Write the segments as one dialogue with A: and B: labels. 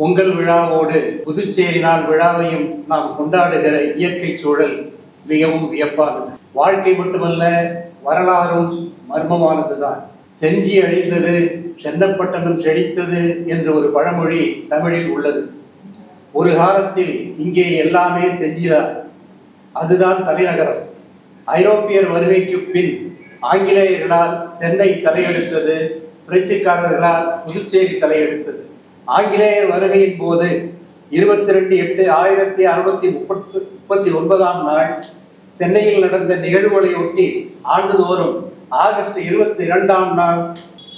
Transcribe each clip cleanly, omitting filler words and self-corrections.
A: பொங்கல் விழாவோடு புதுச்சேரி நாள் விழாவையும் நாம் கொண்டாடுகிற இயற்கை சூழல் மிகவும் வியப்பானது. வாழ்க்கை மட்டுமல்ல, வரலாறும் மர்மமானதுதான். செஞ்சி அழிந்தது, சென்னப்பட்டணம் செழித்தது என்ற ஒரு பழமொழி தமிழில் உள்ளது. ஒரு காலத்தில் இங்கே எல்லாமே செஞ்சிதான், அதுதான் தலைநகரம். ஐரோப்பியர் வருகைக்கு பின் ஆங்கிலேயர்களால் சென்னை தலையெடுத்தது, பிரெஞ்சுக்காரர்களால் புதுச்சேரி தலையெடுத்தது. ஆங்கிலேயர் வருகையின் போது 22/8/1639 நாள் சென்னையில் நடந்த நிகழ்வுகளை ஒட்டி ஆண்டுதோறும் ஆகஸ்ட் 22 நாள்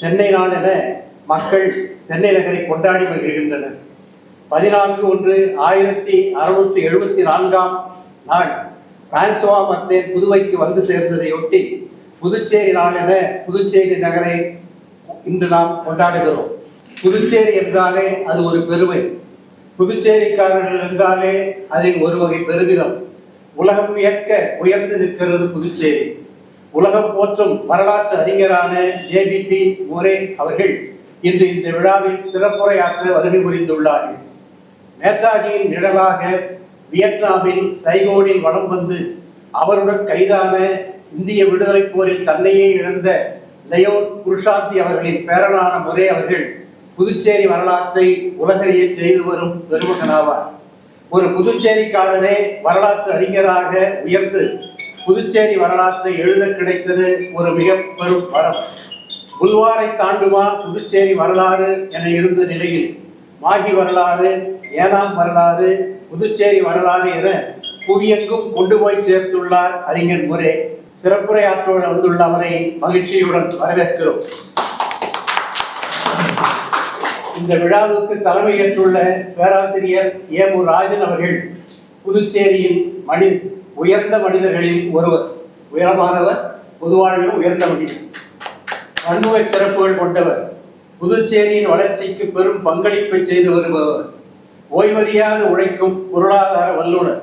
A: சென்னை நாள் என மக்கள் சென்னை நகரை கொண்டாடி மகிழ்கின்றனர். 14/1/1674 நாள் பிரான்சுவா மர்தேன் புதுவைக்கு வந்து சேர்ந்ததையொட்டி புதுச்சேரி நாள் என புதுச்சேரி நகரை இன்று நாம் கொண்டாடுகிறோம். புதுச்சேரி என்றாலே அது ஒரு பெருமை, புதுச்சேரிக்காரர்கள் என்றாலே அதில் ஒரு வகை பெருமிதம். உலகம் வியக்க உயர்ந்து நிற்கிறது புதுச்சேரி. உலகம் போற்றும் வரலாற்று அறிஞரான ஜே.பி.டி. மோரே அவர்கள் இன்று இந்த விழாவில் சிறப்புரையாற்ற வருகை புரிந்துள்ளார்கள். நேதாஜியின் நிழலாக வியட்நாமில் சைகோனில் வலம் வந்து அவருடன் கைதான இந்திய விடுதலை போரில் தன்னையே இழந்த லயோன் குருஷாந்தி அவர்களின் பேரனான மோரே அவர்கள் புதுச்சேரி வரலாற்றை உலகறிய செய்து வரும் பெருமகனாவார். ஒரு புதுச்சேரிக்காரரே வரலாற்று அறிஞராக உயர்ந்து புதுச்சேரி வரலாற்றை எழுத கிடைத்தது ஒரு மிக பெரும் வரம். புல்வாரை தாண்டுமா புதுச்சேரி வரலாறு என இருந்த நிலையில் மாகி வரலாறு, ஏனாம் வரலாறு, புதுச்சேரி வரலாறு என புவியெங்கும் கொண்டு போய் சேர்த்துள்ளார் அறிஞர் மோரே. சிறப்புரையாற்ற வந்துள்ள அவரை மகிழ்ச்சியுடன் வரவேற்கிறோம். இந்த விழாவுக்கு தலைமையேற்றுள்ள பேராசிரியர் ஏ.மு. ராஜன் அவர்கள் புதுச்சேரியின் உயர்ந்த மனிதர்களில் ஒருவர். உயரமானவர், பொதுவாழ்வில் உயர்ந்த மனிதர், பன்முக சிறப்புகள் கொண்டவர், புதுச்சேரியின் வளர்ச்சிக்கு பெரும் பங்களிப்பை செய்து வருபவர், ஓய்வறியாது உழைக்கும் பொருளாதார வல்லுநர்,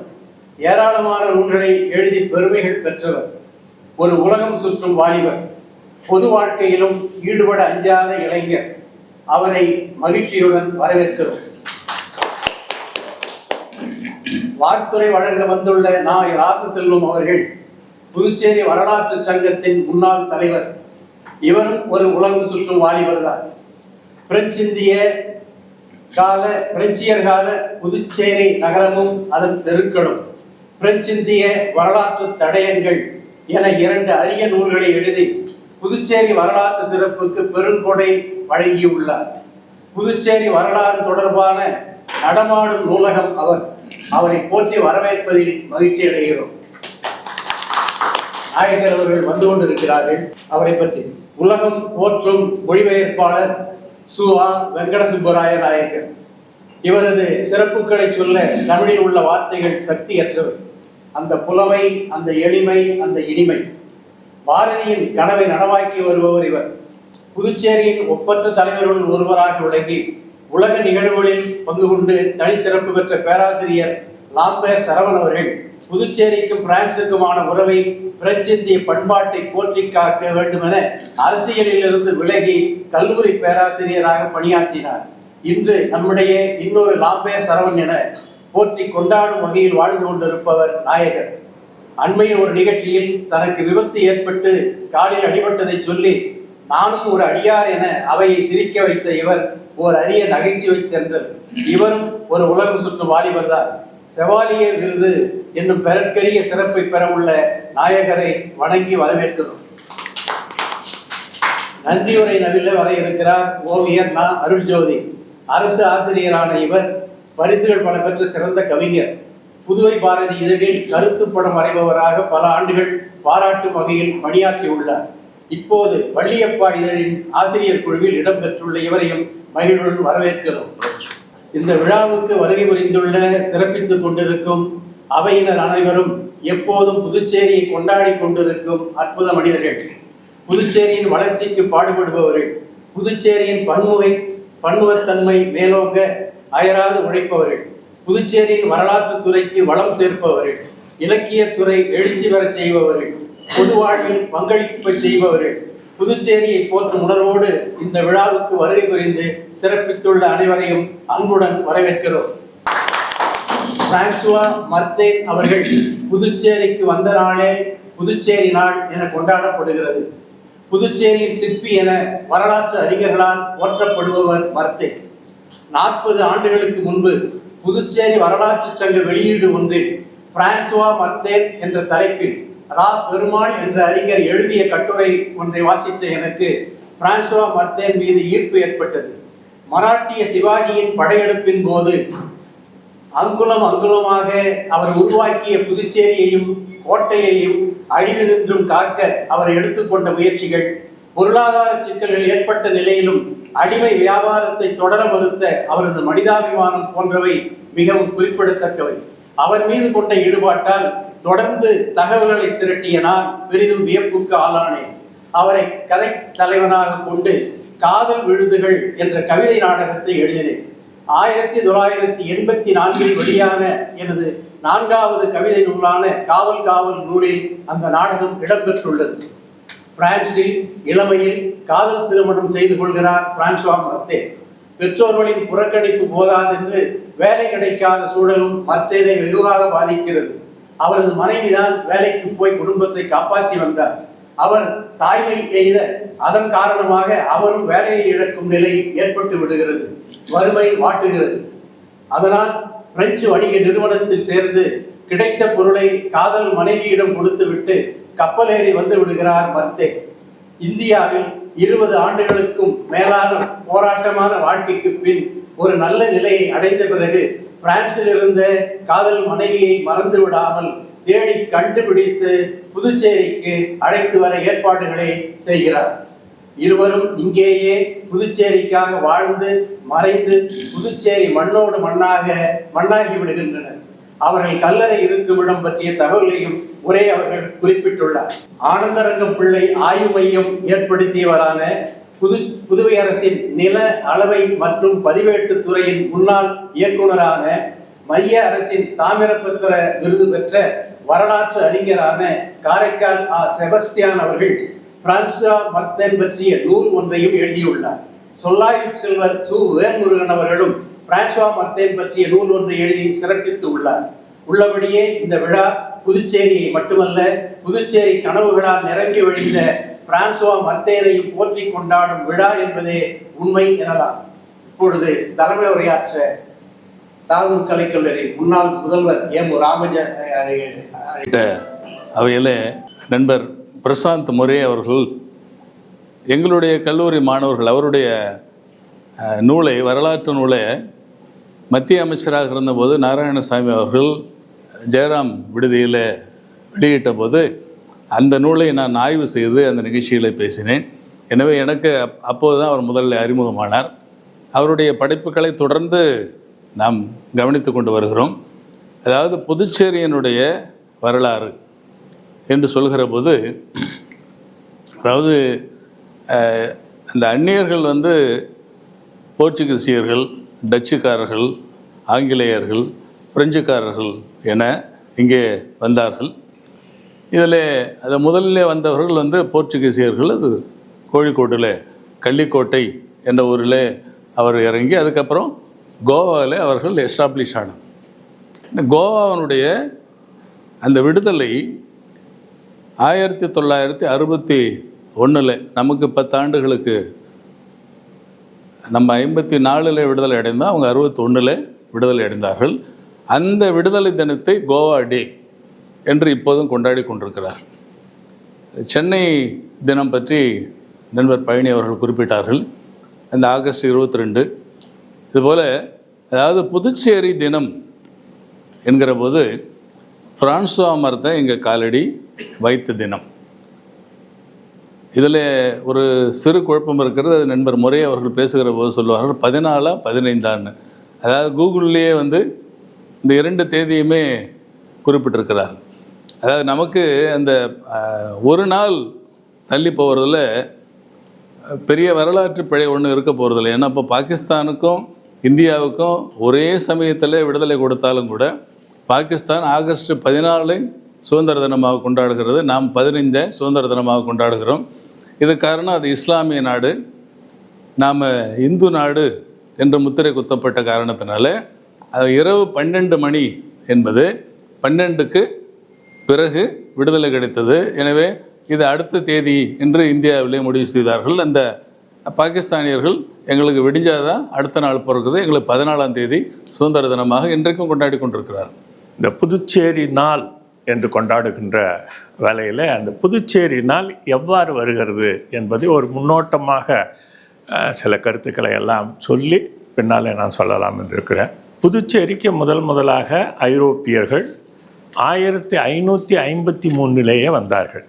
A: ஏராளமான நூல்களை எழுதி பெருமைகள் பெற்றவர், ஒரு உலகம் சுற்றும் வாலிபர், பொது வாழ்க்கையிலும் ஈடுபட அஞ்சாத இளைஞர். அவரை மகிழ்ச்சியுடன் வரவேற்கிறோம். வாழ்த்துரை வழங்க வந்துள்ள ராசசெல்வம் அவர்கள் புதுச்சேரி வரலாற்று சங்கத்தின் முன்னாள் தலைவர். இவரும் ஒரு உலகம் சுற்றும் வாலிபர் தான். பிரெஞ்சியர் கால புதுச்சேரி நகரமும் அதன் தெருக்களும், பிரெஞ்சிந்திய வரலாற்று தடயங்கள் என 2 அரிய நூல்களை எழுதி புதுச்சேரி வரலாற்று சிறப்புக்கு பெருங்கொடை வழங்கியுள்ளார். புதுச்சேரி வரலாறு தொடர்பான நடமாடும் நூலகம் அவர். அவரை போற்றி வரவேற்பதில் மகிழ்ச்சி அடைகிறோம். நாயகர் அவர்கள் வந்து கொண்டிருக்கிறார்கள். அவரை பற்றி உலகம் போற்றும் மொழிபெயர்ப்பாளர் சு.ஆ. வெங்கட சுப்பராய நாயகர். இவரது சிறப்புகளை சொல்ல தமிழில் உள்ள வார்த்தைகள் சக்தியற்றவை. அந்த புலமை, அந்த எளிமை, அந்த இனிமை, பாரதியின் கனவை நனவாக்கி வருபவர் இவர். புதுச்சேரியின் ஒப்பற்ற தலைவர்களுள் ஒருவராக விளங்கி உலக நிகழ்வுகளில் பங்கு கொண்டு தனி சிறப்பு பெற்ற பேராசிரியர் லாம்பேர் சரவணன் அவர்கள் புதுச்சேரிக்கும் பிரான்சுக்குமான உறவை, பிரெஞ்சிந்திய பண்பாட்டை போற்றி காக்க வேண்டுமென அரசியலில் இருந்து விலகி கல்லூரி பேராசிரியராக பணியாற்றினார். இன்று நம்முடைய இன்னொரு லாம்பேர் சரவணன் என போற்றி கொண்டாடும் வகையில் வாழ்ந்து கொண்டிருப்பவர் நாயகர். அண்மையில் ஒரு நிகழ்ச்சியில் தனக்கு விபத்து ஏற்பட்டு காலில் அடிபட்டதை சொல்லி நானும் ஒரு அடியார் என அவையை சிரிக்க வைத்த இவர் ஓர் அரிய நகைச்சுவை தென்றல். இவரும் ஒரு உலகம் சுற்றும் வாலிபர் தான். செவாலியே விருது என்னும் பெறற்கரிய சிறப்பை பெற உள்ள நாயகரை வணங்கி வரவேற்கிறோம். நன்றியுரை நவில வர இருக்கிறார் ஓவியர் நா. அருள்ஜோதி. அரசு ஆசிரியரான இவர் பரிசுகள் பல பெற்ற சிறந்த கவிஞர். புதுவை பாரதி இதழில் கருத்து படம் வரைபவராக பல ஆண்டுகள் பாராட்டும் வகையில் பணியாற்றியுள்ளார். இப்போது வள்ளியப்பா இதழின் ஆசிரியர் குழுவில் இடம்பெற்றுள்ள இவரையும் மகிழ்வுடன் வரவேற்கிறோம். இந்த விழாவுக்கு வருகை புரிந்துள்ள சிறப்பித்துக் கொண்டிருக்கும் அவையினர் அனைவரும் எப்போதும் புதுச்சேரியை கொண்டாடி கொண்டிருக்கும் அற்புத மனிதர்கள். புதுச்சேரியின் வளர்ச்சிக்கு பாடுபடுபவர்கள். புதுச்சேரியின் பன்முகத்தன்மை மேலோங்க அயராது உழைப்பவர்கள். புதுச்சேரியின் வரலாற்று துறைக்கு வளம் சேர்ப்பவர்கள். இலக்கியத்துறை எழுச்சி பெற செய்பவர்கள். பொது வாழ்வில் பங்களிப்பு செய்பவர்கள். புதுச்சேரியை போற்றும் உணர்வோடு இந்த விழாவுக்கு வருகை புரிந்து சிறப்பித்துள்ள அனைவரையும் அன்புடன் வரவேற்கிறோம். பிரான்சுவா மர்த்தேன் அவர்கள் புதுச்சேரிக்கு வந்த நாளே புதுச்சேரி நாள் என கொண்டாடப்படுகிறது. புதுச்சேரியின் சிற்பி என வரலாற்று அறிஞர்களால் போற்றப்படுபவர் மர்த்தேன். 40 ஆண்டுகளுக்கு முன்பு புதுச்சேரி வரலாற்று சங்க வெளியீடு ஒன்றில் பிரான்சுவா மர்த்தேன் என்ற தலைப்பில் ரா பெருமாள் என்ற அறிஞர் எழுதிய கட்டுரை ஒன்றை வாசித்த எனக்கு பிரான்சுவா மர்த்தேன் மீது ஈர்ப்பு ஏற்பட்டது. மராட்டிய சிவாஜியின் படையெடுப்பின் போது அங்குலம் அங்குலமாக அவர் உருவாக்கிய புதுச்சேரியையும் கோட்டையையும் அழிவினின்றும் காக்க அவர் எடுத்துக்கொண்ட முயற்சிகள், பொருளாதார சிக்கல்கள் ஏற்பட்ட நிலையிலும் அடிமை வியாபாரத்தை தொடர மறுத்த அவரது மனிதாபிமானம் போன்றவை மிகவும் குறிப்பிடத்தக்கவை. அவர் மீது கொண்ட ஈடுபாட்டால் தொடர்ந்து தகவல்களை திரட்டிய நான் பெரிதும் வியப்புக்கு ஆளானேன். அவரை கதை தலைவனாக கொண்டு காதல் விழுதுகள் என்ற கவிதை நாடகத்தை எழுதினேன். 1984 வெளியான எனது 4வது கவிதை நூலான காவல் காவல் நூலில் அந்த நாடகம் இடம்பெற்றுள்ளது. பிரான்சில் இளமையில் காதல் திருமணம் செய்து கொள்கிறார் பிரான்சுவா மர்த்தேன். பெற்றோர்களின் புறக்கணிப்பு போதாதென்று வேலை கிடைக்காத சூழலும் மர்த்தேனை வெகுவாக பாதிக்கிறது. அவரது மனைவிதான் வேலைக்கு போய் குடும்பத்தை காப்பாற்றி வந்தார். அவர் தாய்மை எய்த அதன் காரணமாக அவரும் வேலையை இழக்கும் நிலை ஏற்பட்டு விடுகிறது. வறுமை வாட்டுகிறது. அதனால் பிரெஞ்சு வணிக நிறுவனத்தில் சேர்ந்து கிடைத்த பொருளை காதல் மனைவியிடம் கொடுத்துவிட்டு கப்பலேறி வந்து விடுகிறார் மர்த்தேன். இந்தியாவில் 20 ஆண்டுகளுக்கும் மேலான போராட்டமான வாழ்க்கைக்கு பின் ஒரு நல்ல நிலையை அடைந்த பிறகு பிரான்சில் இருந்த காதல் மனைவியை மறந்து விடாமல் தேடி கண்டுபிடித்து புதுச்சேரிக்கு அழைத்து வர ஏற்பாடுகளை செய்கிறார். இருவரும் இங்கேயே புதுச்சேரிக்காக வாழ்ந்து மறைந்து புதுச்சேரி மண்ணோடு மண்ணாகி விடுகின்றனர். அவர்கள் கல்லறை இருக்கும் இடம் பற்றிய தகவலையும் உரை அவர்கள் குறிப்பிட்டுள்ளார். ஆனந்தரங்கம் பிள்ளை ஆய்வு மையம் ஏற்படுத்தியவரான புதுவை அரசின் நில அளவை மற்றும் பதிவேட்டு துறையின் முன்னாள் இயக்குநரான மைய அரசின் தாமிரபத்திர விருது பெற்ற வரலாற்று அறிஞரான காரைக்கால் செபஸ்தியான் அவர்கள் பிரான்சுவா மர்த்தேன் பற்றிய நூல் ஒன்றையும் எழுதியுள்ளார். சொல்லாயுட் செல்வர் சு வேல்முருகன் அவர்களும் பிரான்சுவா மர்த்தேன் பற்றிய நூல் ஒன்றை எழுதி சிறப்பித்து உள்ளார். உள்ளபடியே இந்த விழா புதுச்சேரியை மட்டுமல்ல, புதுச்சேரி கனவுகளால் நிரம்பி வழிந்த பிரான்சுவா மர்த்தேனையும் போற்றி கொண்டாடும் விழா என்பதே உண்மை எனலாம். இப்பொழுது தலைமை உரையாற்ற தாகூர் கலைக்கல்லூரி முன்னாள் முதல்வர் எம் ராமஜன்
B: அவையிலே நண்பர் பிரசாந்த் முரே அவர்கள் எங்களுடைய கல்லூரி மாணவர்கள் அவருடைய நூலை, வரலாற்று நூலை மத்திய அமைச்சராக இருந்தபோது நாராயணசாமி அவர்கள் ஜெயராம் விடுதியில் வெளியிட்ட போது அந்த நூலை நான் ஆய்வு செய்து அந்த நிகழ்ச்சியில் பேசினேன். எனவே எனக்கு அப்போது தான் அவர் முதலில் அறிமுகமானார். அவருடைய படைப்புகளை தொடர்ந்து நாம் கவனித்து கொண்டு வருகிறோம். அதாவது புதுச்சேரியினுடைய வரலாறு என்று சொல்கிற போது, அதாவது அந்த அந்நியர்கள் போர்ச்சுகீசியர்கள், டச்சுக்காரர்கள், ஆங்கிலேயர்கள், பிரெஞ்சுக்காரர்கள் என இங்கே வந்தார்கள். இதில் அதை முதலில் வந்தவர்கள் போர்ச்சுகீசியர்கள். அது கோழிக்கோட்டில் கள்ளிக்கோட்டை என்ற ஊரில் அவர் இறங்கி அதுக்கப்புறம் கோவாவில் அவர்கள் எஸ்டாப்ளிஷ் ஆனார். கோவாவினுடைய அந்த விடுதலை 1961 நமக்கு 10 ஆண்டுகளுக்கு, நம்ம 54 விடுதலை அடைந்தோம், அவங்க 61 விடுதலை அடைந்தார்கள். அந்த விடுதலை தினத்தை கோவா டே என்று இப்போதும் கொண்டாடி கொண்டிருக்கிறார். சென்னை தினம் பற்றி நண்பர் பழனி அவர்கள் குறிப்பிட்டார்கள். அந்த ஆகஸ்ட் 22. இதுபோல் அதாவது புதுச்சேரி தினம் என்கிற போது பிரான்சுவா மர்த்தேன் இங்கே காலடி வைத்த தினம். இதில் ஒரு சிறு குழப்பம் இருக்கிறது. அது நண்பர் முறை அவர்கள் பேசுகிற போது சொல்லுவார்கள் 14 15. அதாவது கூகுள்லேயே இந்த 2 தேதியுமே குறிப்பிட்டிருக்கிறார். அதாவது நமக்கு அந்த ஒரு நாள் தள்ளி போகிறதுல பெரிய வரலாற்று பிழை ஒன்றும் இருக்க போகிறதில்லை. ஏன்னா இப்போ பாகிஸ்தானுக்கும் இந்தியாவுக்கும் ஒரே சமயத்தில் விடுதலை கொடுத்தாலும் கூட பாகிஸ்தான் ஆகஸ்ட் 14 சுதந்திர தினமாக கொண்டாடுகிறது, நாம் 15 சுதந்திர தினமாக கொண்டாடுகிறோம். இது காரணம் அது இஸ்லாமிய நாடு, நாம் இந்து நாடு என்ற முத்திரை குத்தப்பட்ட காரணத்தினால அது இரவு 12 மணி என்பது 12க்கு பிறகு விடுதலை கிடைத்தது. எனவே இது அடுத்த தேதி என்று இந்தியாவிலே முடிவு செய்தார்கள். அந்த பாகிஸ்தானியர்கள் எங்களுக்கு விடிஞ்சாதான் அடுத்த நாள் பிறகுது, எங்களுக்கு 14ஆம் தேதி சுதந்திர தினமாக இன்றைக்கும் கொண்டாடி கொண்டிருக்கிறார்.
C: இந்த புதுச்சேரி நாள் என்று கொண்டாடுகின்ற வேளையில் அந்த புதுச்சேரி நாள் எவ்வாறு வருகிறது என்பதை ஒரு முன்னோட்டமாக சில கருத்துக்களை எல்லாம் சொல்லி பின்னாலே நான் சொல்லலாம் என்று இருக்கிறேன். புதுச்சேரிக்கு முதலாக ஐரோப்பியர்கள் 1553 வந்தார்கள்.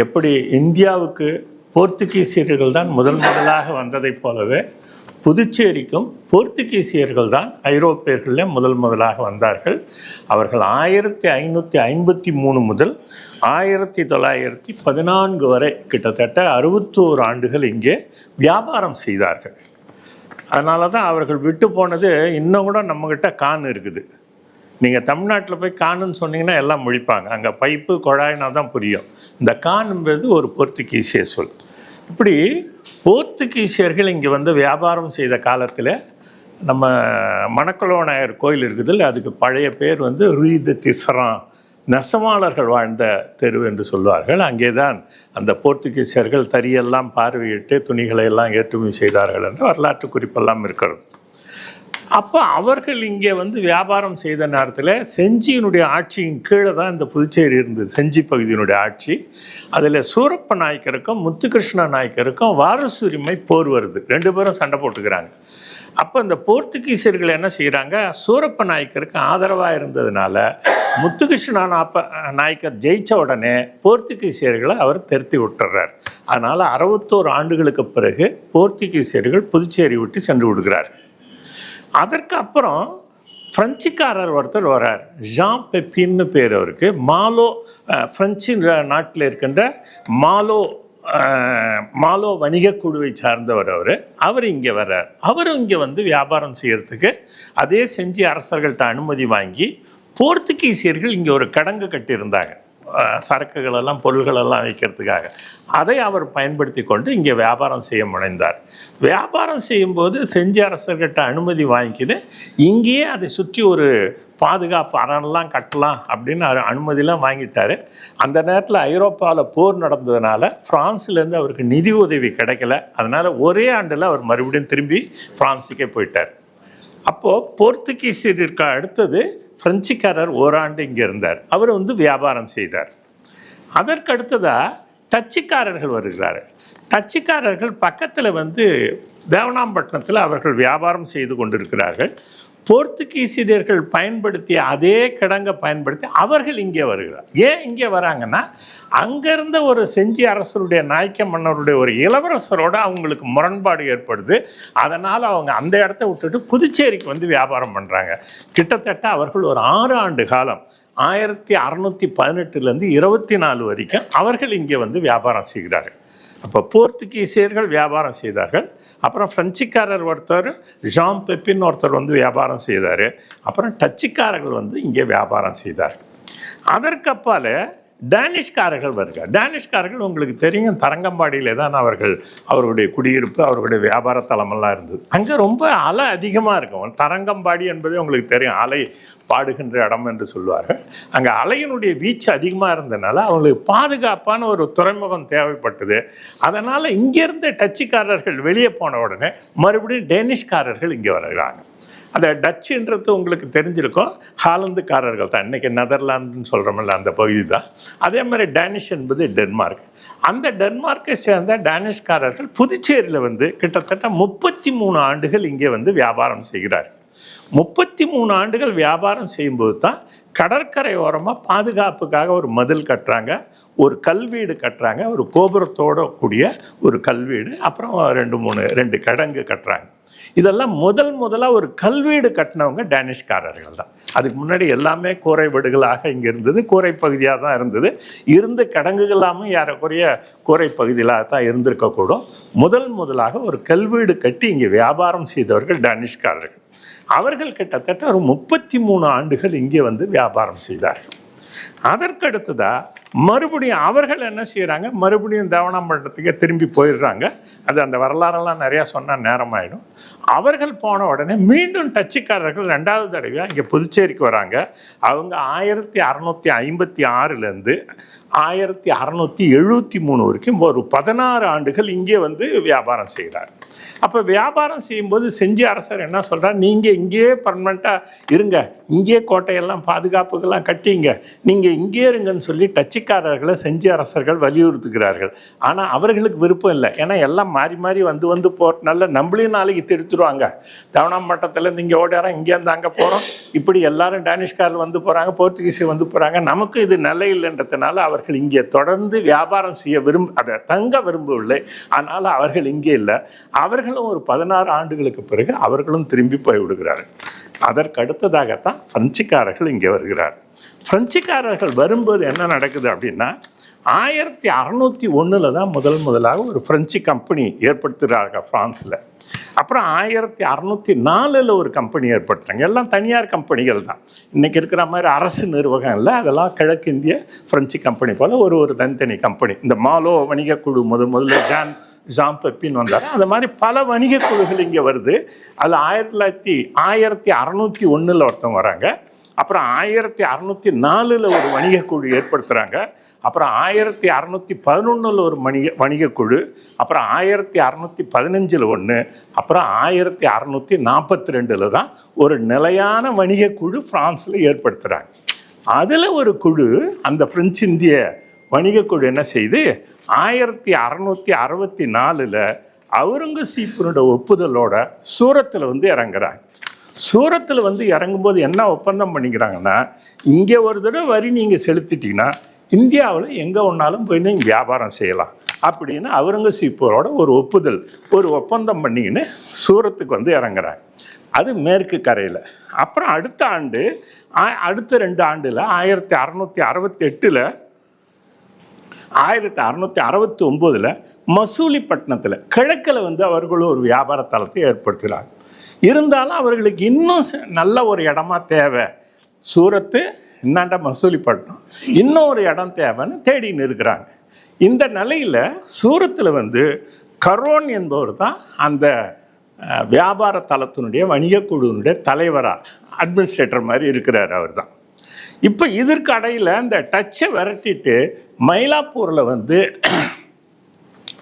C: எப்படி இந்தியாவுக்கு போர்த்துகீசியர்கள் தான் முதலாக வந்ததைப் போலவே புதுச்சேரிக்கும் போர்த்துகீசியர்கள் தான் ஐரோப்பியர்களே முதலாக வந்தார்கள். அவர்கள் 1553 முதல் 1914 வரை கிட்டத்தட்ட 61 ஆண்டுகள் இங்கே வியாபாரம் செய்தார்கள். அதனால தான் அவர்கள் விட்டு போனது இன்னும் கூட நம்மக்கிட்ட கான் இருக்குது. நீங்கள் தமிழ்நாட்டில் போய் கானுன்னு சொன்னீங்கன்னா எல்லாம் முழிப்பாங்க. அங்கே பைப்பு குழாயினா தான் புரியும். இந்த கான் என்பது ஒரு போர்த்துகீசிய சொல். இப்படி போர்த்துகீசியர்கள் இங்கே வந்து வியாபாரம் செய்த காலத்தில் நம்ம மணக்குளவநாயர் கோயில் இருக்குதுல்ல, அதுக்கு பழைய பேர் வந்து ரூய் தி திசரான், நெசவாளர்கள் வாழ்ந்த தெரு என்று சொல்வார்கள். அங்கே தான் அந்த போர்த்துகீசியர்கள் தறியெல்லாம் பார்வையிட்டு துணிகளை எல்லாம் ஏற்றுமதி செய்தார்கள் என்று வரலாற்று குறிப்பெல்லாம் இருக்கிறது. அப்போ அவர்கள் இங்கே வந்து வியாபாரம் செய்த நேரத்தில் செஞ்சியினுடைய ஆட்சியின் கீழே தான் இந்த புதுச்சேரி இருந்தது. செஞ்சி பகுதியினுடைய ஆட்சி. அதில் சூரப்ப நாயக்கருக்கும் முத்துகிருஷ்ண நாயக்கருக்கும் வாரசுரிமை போர் வருது. 2 பேரும் சண்டை போட்டுக்கிறாங்க. அப்போ இந்த போர்த்துகீசியர்கள் என்ன செய்கிறாங்க, சூரப்ப நாயக்கருக்கு ஆதரவாக இருந்ததுனால முத்துகிருஷ்ண நாயக்கர் ஜெயித்த உடனே போர்த்துகீசியர்களை அவர் திருத்தி விட்டுறார். அதனால் 61 ஆண்டுகளுக்கு பிறகு போர்த்துகீசியர்கள் புதுச்சேரி விட்டு சென்று விடுகிறார். அதற்கு அப்புறம் பிரெஞ்சுக்காரர் ஒருத்தர் வர்றார், ஜான் பெப்பின்னு பேர் அவருக்கு. மாலோ பிரெஞ்சு நாட்டில் இருக்கின்ற மாலோ வணிக குழுவை சார்ந்தவர் அவர் இங்கே வர்றார். அவரும் இங்கே வந்து வியாபாரம் செய்கிறதுக்கு அதே செஞ்சு அரசர்கள்ட்ட அனுமதி வாங்கி போர்த்துகீசியர்கள் இங்கே ஒரு கிடங்கு கட்டியிருந்தாங்க, சரக்குகளெல்லாம் பொருள்களெல்லாம் வைக்கிறதுக்காக. அதை அவர் பயன்படுத்தி கொண்டு இங்கே வியாபாரம் செய்ய முனைந்தார். வியாபாரம் செய்யும்போது செஞ்சு அரசர்கிட்ட அனுமதி வாங்கிக்கிது இங்கேயே அதை சுற்றி ஒரு பாதுகாப்பு அரணெல்லாம் கட்டலாம் அப்படின்னு அனுமதிலாம் வாங்கிட்டார். அந்த நேரத்தில் ஐரோப்பாவில் போர் நடந்ததுனால ஃப்ரான்ஸ்லேருந்து அவருக்கு நிதி உதவி கிடைக்கல. அதனால் ஒரே ஆண்டில் அவர் மறுபடியும் திரும்பி ஃப்ரான்ஸுக்கே போயிட்டார். அப்போது போர்த்துகீசியருக்கு அடுத்தது பிரெஞ்சுக்காரர் ஓராண்டு இங்கே இருந்தார். அவர் வந்து வியாபாரம் செய்தார். அதற்கு அடுத்ததாக டச்சுக்காரர்கள் வருகிறார். டச்சுக்காரர்கள் பக்கத்தில் வந்து தேவனாம்பட்டினத்தில் அவர்கள் வியாபாரம் செய்து கொண்டிருக்கிறார்கள். போர்த்துகீசியர்கள் பயன்படுத்திய அதே கிடங்கை பயன்படுத்தி அவர்கள் இங்கே வருகிறார். ஏன் இங்கே வராங்கன்னா, அங்கேருந்த ஒரு செஞ்சி அரசருடைய நாயக்க மன்னருடைய ஒரு இளவரசரோடு அவங்களுக்கு முரண்பாடு ஏற்படுது. அதனால் அவங்க அந்த இடத்த விட்டுட்டு புதுச்சேரிக்கு வந்து வியாபாரம் பண்ணுறாங்க. கிட்டத்தட்ட அவர்கள் ஒரு 6 ஆண்டு காலம் 1618 24 வரைக்கும் அவர்கள் இங்கே வந்து வியாபாரம் செய்கிறார்கள். அப்போ போர்த்துகீசியர்கள் வியாபாரம் செய்தார்கள். அப்புறம் பிரெஞ்சுக்காரர் ஒருத்தர் ஜான் பெப்பின் ஒருத்தர் வந்து வியாபாரம் செய்தார். அப்புறம் டச்சுக்காரர்கள் வந்து இங்கே வியாபாரம் செய்தார்கள். அதற்கப்பால் டேனிஷ்காரர்கள் வருகிறார். டேனிஷ்காரர்கள் உங்களுக்கு தெரியும், தரங்கம்பாடியிலே தான் அவர்களுடைய குடியிருப்பு, அவர்களுடைய வியாபார தலமெல்லாம் இருந்தது. அங்கே ரொம்ப அலை அதிகமாக இருக்கும். தரங்கம்பாடி என்பது உங்களுக்கு தெரியும், அலை பாடுகின்ற இடம் என்று சொல்லுவார்கள். அங்கே அலையினுடைய வீச்சு அதிகமாக இருந்ததுனால அவங்களுக்கு பாதுகாப்பான ஒரு துறைமுகம் தேவைப்பட்டது. அதனால் இங்கேருந்து டச்சுக்காரர்கள் வெளியே போன உடனே மறுபடியும் டேனிஷ்காரர்கள் இங்கே வருகிறாங்க. அந்த டச்சுன்றது உங்களுக்கு தெரிஞ்சிருக்கும், ஹாலந்துக்காரர்கள் தான், இன்றைக்கி நெதர்லாந்துன்னு சொல்கிறோமில்ல அந்த பகுதி தான். அதே மாதிரி டேனிஷ் என்பது டென்மார்க். அந்த டென்மார்க்கை சேர்ந்த டேனிஷ்காரர்கள் புதுச்சேரியில் வந்து கிட்டத்தட்ட 33 ஆண்டுகள் இங்கே வந்து வியாபாரம் செய்கிறார். 33 ஆண்டுகள் வியாபாரம் செய்யும்போது தான் கடற்கரை ஓரமாக பாதுகாப்புக்காக ஒரு மதில் கட்டுறாங்க, ஒரு கல்வீடு கட்டுறாங்க, ஒரு கோபுரத்தோடு கூடிய ஒரு கல்வீடு, அப்புறம் 2 கிடங்கு கட்டுறாங்க. இதெல்லாம் முதலாக ஒரு கல்வீடு கட்டினவங்க டேனிஷ்காரர்கள் தான். அதுக்கு முன்னாடி எல்லாமே கூரை வீடுகளாக இங்கே இருந்தது, கூரை பகுதியாக தான் இருந்தது. இருந்த கிடங்குகளாமும் ஏறக்குறைய கூரை பகுதியிலாக தான் இருந்திருக்கக்கூடும். முதலாக ஒரு கல்வீடு கட்டி இங்கே வியாபாரம் செய்தவர்கள் டேனிஷ்காரர்கள். அவர்கள் கிட்டத்தட்ட ஒரு 33 ஆண்டுகள் இங்கே வந்து வியாபாரம் செய்தார்கள். அதற்கடுத்ததா மறுபடியும் அவர்கள் என்ன செய்கிறாங்க, மறுபடியும் தேவனாம்பட்டினத்துக்கே திரும்பி போயிடுறாங்க. அது அந்த வரலாறெல்லாம் நிறையா சொன்னால் நேரமாயிடும். அவர்கள் போன உடனே மீண்டும் டச்சுக்காரர்கள் 2வது தடவையாக இங்கே புதுச்சேரிக்கு வராங்க. அவங்க 1656லேருந்து 1673 வரைக்கும் ஒரு 16 ஆண்டுகள் இங்கே வந்து வியாபாரம் செய்கிறார். அப்போ வியாபாரம் செய்யும்போது செஞ்சி அரசர் என்ன சொல்கிறார், நீங்கள் இங்கேயே பர்மனெண்ட்டாக இருங்க, இங்கேயே கோட்டையெல்லாம் பாதுகாப்புகள்லாம் கட்டிங்க, நீங்கள் இங்கே இருங்கன்னு சொல்லி டச்சுக்காரர்களை செஞ்சி அரசர்கள் வலியுறுத்துகிறார்கள். ஆனால் அவர்களுக்கு விருப்பம் இல்லை. ஏன்னா எல்லாம் மாறி மாறி வந்து போகிறதுனால நம்மளையும் நாளைக்கு திருத்துருவாங்க. தவணாம்பட்டத்துலேருந்து இங்கே ஓடுறோம், இங்கேருந்து அங்கே போகிறோம், இப்படி எல்லாரும் டேனிஷ்காரில் வந்து போகிறாங்க, போர்த்துகீஸை வந்து போகிறாங்க, நமக்கு இது நிலை இல்லைன்றதுனால அவர்கள் இங்கே தொடர்ந்து வியாபாரம் செய்ய அதை தங்க விரும்பவில்லை. அதனால் அவர்கள் இங்கே இல்லை. அவர்களும் ஒரு 16 ஆண்டுகளுக்கு பிறகு அவர்களும் திரும்பி போய்விடுகிறார்கள். அதற்கு அடுத்ததாகத்தான் பிரெஞ்சுக்காரர்கள் இங்கே வருகிறார். பிரெஞ்சுக்காரர்கள் வரும்போது என்ன நடக்குது அப்படின்னா, 1601 தான் முதலாக ஒரு பிரெஞ்சு கம்பெனி ஏற்படுத்துகிறார்கள் பிரான்ஸில். அப்புறம் 1604 ஒரு கம்பெனி ஏற்படுத்துகிறாங்க. எல்லாம் தனியார் கம்பெனிகள் தான். இன்றைக்கி இருக்கிற மாதிரி அரசு நிர்வாகம் இல்லை. அதெல்லாம் கிழக்கிந்திய பிரெஞ்சு கம்பெனி போல் ஒரு தனித்தனி கம்பெனி. இந்த மாலோ வணிக குழு முதல்ல ஜான் பெப்பின் வந்தார். அந்த மாதிரி பல வணிக குழுக்கள் இங்கே வருது. அதில் 1601 ஒருத்தவங்க வராங்க. அப்புறம் 1604 ஒரு வணிக குழு ஏற்படுத்துகிறாங்க. அப்புறம் 1611 ஒரு வணிக குழு, அப்புறம் 1615 ஒன்று, அப்புறம் 1642 தான் ஒரு நிலையான வணிக குழு பிரான்ஸில் ஏற்படுத்துகிறாங்க. அதில் ஒரு குழு, அந்த பிரெஞ்சு இந்திய வணிக குழு என்ன செய்து 1664 அவுரங்கசீப்பினோட ஒப்புதலோட சூரத்தில் வந்து இறங்குறாங்க. சூரத்தில் வந்து இறங்கும்போது என்ன ஒப்பந்தம் பண்ணிக்கிறாங்கன்னா, இங்கே ஒரு தடவை வரி நீங்கள் செலுத்திட்டீங்கன்னா இந்தியாவில் எங்கே ஒன்றாலும் போய் நீங்கள் வியாபாரம் செய்யலாம் அப்படின்னு அவுரங்கசீப்பரோட ஒரு ஒப்பந்தம் பண்ணிக்கின்னு சூரத்துக்கு வந்து இறங்குறாங்க. அது மேற்கு கரையில். அப்புறம் அடுத்த 2 ஆண்டில் 1668 1669 மசூலிப்பட்டினத்தில் கிழக்கில் வந்து அவர்களும் ஒரு வியாபார தளத்தை ஏற்படுத்துகிறாங்க. இருந்தாலும் அவர்களுக்கு இன்னும் நல்ல ஒரு இடமா தேவை. சூரத்து இன்னாண்ட மசூலிப்பட்டினம், இன்னும் ஒரு இடம் தேவைன்னு தேடின்னு இருக்கிறாங்க. இந்த நிலையில் சூரத்தில் வந்து கரோன் என்பவர் தான் அந்த வியாபார தளத்தினுடைய வணிக குழுவினுடைய தலைவராக அட்மினிஸ்ட்ரேட்டர் மாதிரி இருக்கிறார். அவர் தான். இப்போ இதற்கு அடையில் இந்த டச்சை விரட்டிட்டு மயிலாப்பூரில் வந்து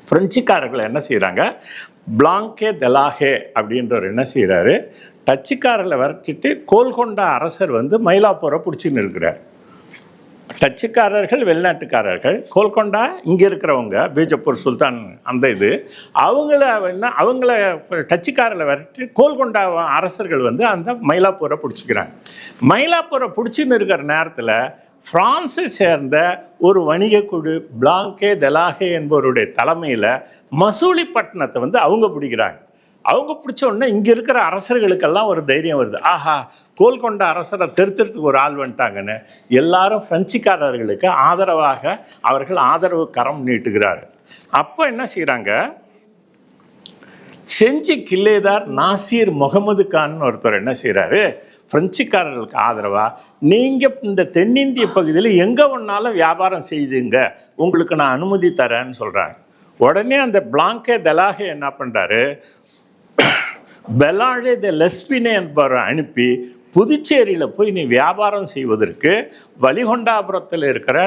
C: பிரெஞ்சுக்காரர்கள் என்ன செய்கிறாங்க, பிளாங்கே தெலாகே அப்படின்றவர் என்ன செய்கிறாரு, டச்சுக்காரர்களை விரட்டிட்டு கோல்கொண்டா அரசர் வந்து மயிலாப்பூரை பிடிச்சின்னு இருக்கிறார். டச்சுக்காரர்கள் வெளிநாட்டுக்காரர்கள், கோல்கொண்டா இங்கே இருக்கிறவங்க பீஜப்பூர் சுல்தான் அந்த அவங்கள டச்சுக்காரர்களை விரட்டி கோல்கொண்டா அரசர்கள் வந்து அந்த மயிலாப்பூரை பிடிச்சிக்கிறாங்க. மயிலாப்பூரை பிடிச்சின்னு இருக்கிற நேரத்தில் பிரான்ஸை சேர்ந்த ஒரு வணிக குழு பிளாங்கே தெலாகே என்பவருடைய தலைமையில் மசூலிப்பட்டினத்தை வந்து அவங்க பிடிக்கிறாங்க. அவங்க பிடிச்ச உடனே இங்கே இருக்கிற அரசர்களுக்கெல்லாம் ஒரு தைரியம் வருது, ஆஹா கோல்கொண்டா அரசரை திருத்தறதுக்கு ஒரு ஆள் வந்துட்டாங்கன்னு எல்லாரும் பிரெஞ்சுக்காரர்களுக்கு ஆதரவாக அவர்கள் ஆதரவு கரம் நீட்டுகிறார்கள். அப்போ என்ன செய்கிறாங்க, செஞ்சி கில்லேதார் நாசீர் முகமது கான் ஒருத்தர் என்ன செய்கிறாரு, பிரெஞ்சுக்காரர்களுக்கு ஆதரவாக நீங்கள் இந்த தென்னிந்திய பகுதியில் எங்கே ஒன்றாலும் வியாபாரம் செய்துங்க, உங்களுக்கு நான் அனுமதி தரேன்னு சொல்கிறாங்க. உடனே அந்த பிளாங்கே தெலாகே என்ன பண்ணுறாரு, பெலாங்கே த லெஸ்பினே என்பவரை அனுப்பி புதுச்சேரியில் போய் நீ வியாபாரம் செய்வதற்கு வலிகொண்டாபுரத்தில் இருக்கிற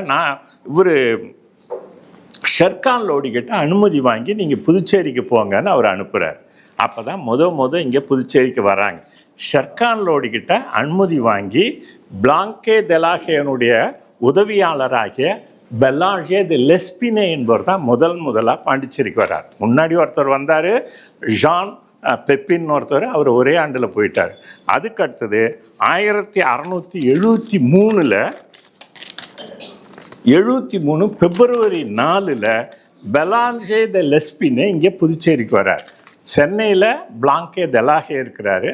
C: இவர் ஷெர்கான் லோடிக்கிட்ட அனுமதி வாங்கி நீங்கள் புதுச்சேரிக்கு போங்கன்னு அவர் அனுப்புகிறார். அப்போ தான் இங்கே புதுச்சேரிக்கு வராங்க. ஷெர்கான் லோடிக்கிட்ட அனுமதி வாங்கி பிளாங்கே தெலாகேனுடைய உதவியாளராகிய பெலாங்கே தி லெஸ்பினே என்பவர் தான் முதலாக பாண்டிச்சேரிக்கு வர்றார். முன்னாடி ஒருத்தர் வந்தார், ஜான் பெப்பின் ஒருத்தர், அவர் ஒரே ஆண்டில் போயிட்டார். அதுக்கு அடுத்தது 1673 பிப்ரவரி 4 பெலாங்கே த லெஸ்பினே இங்கே புதுச்சேரிக்கு வர்றார். சென்னையில் பிளாங்கே தெலாகே இருக்கிறாரு.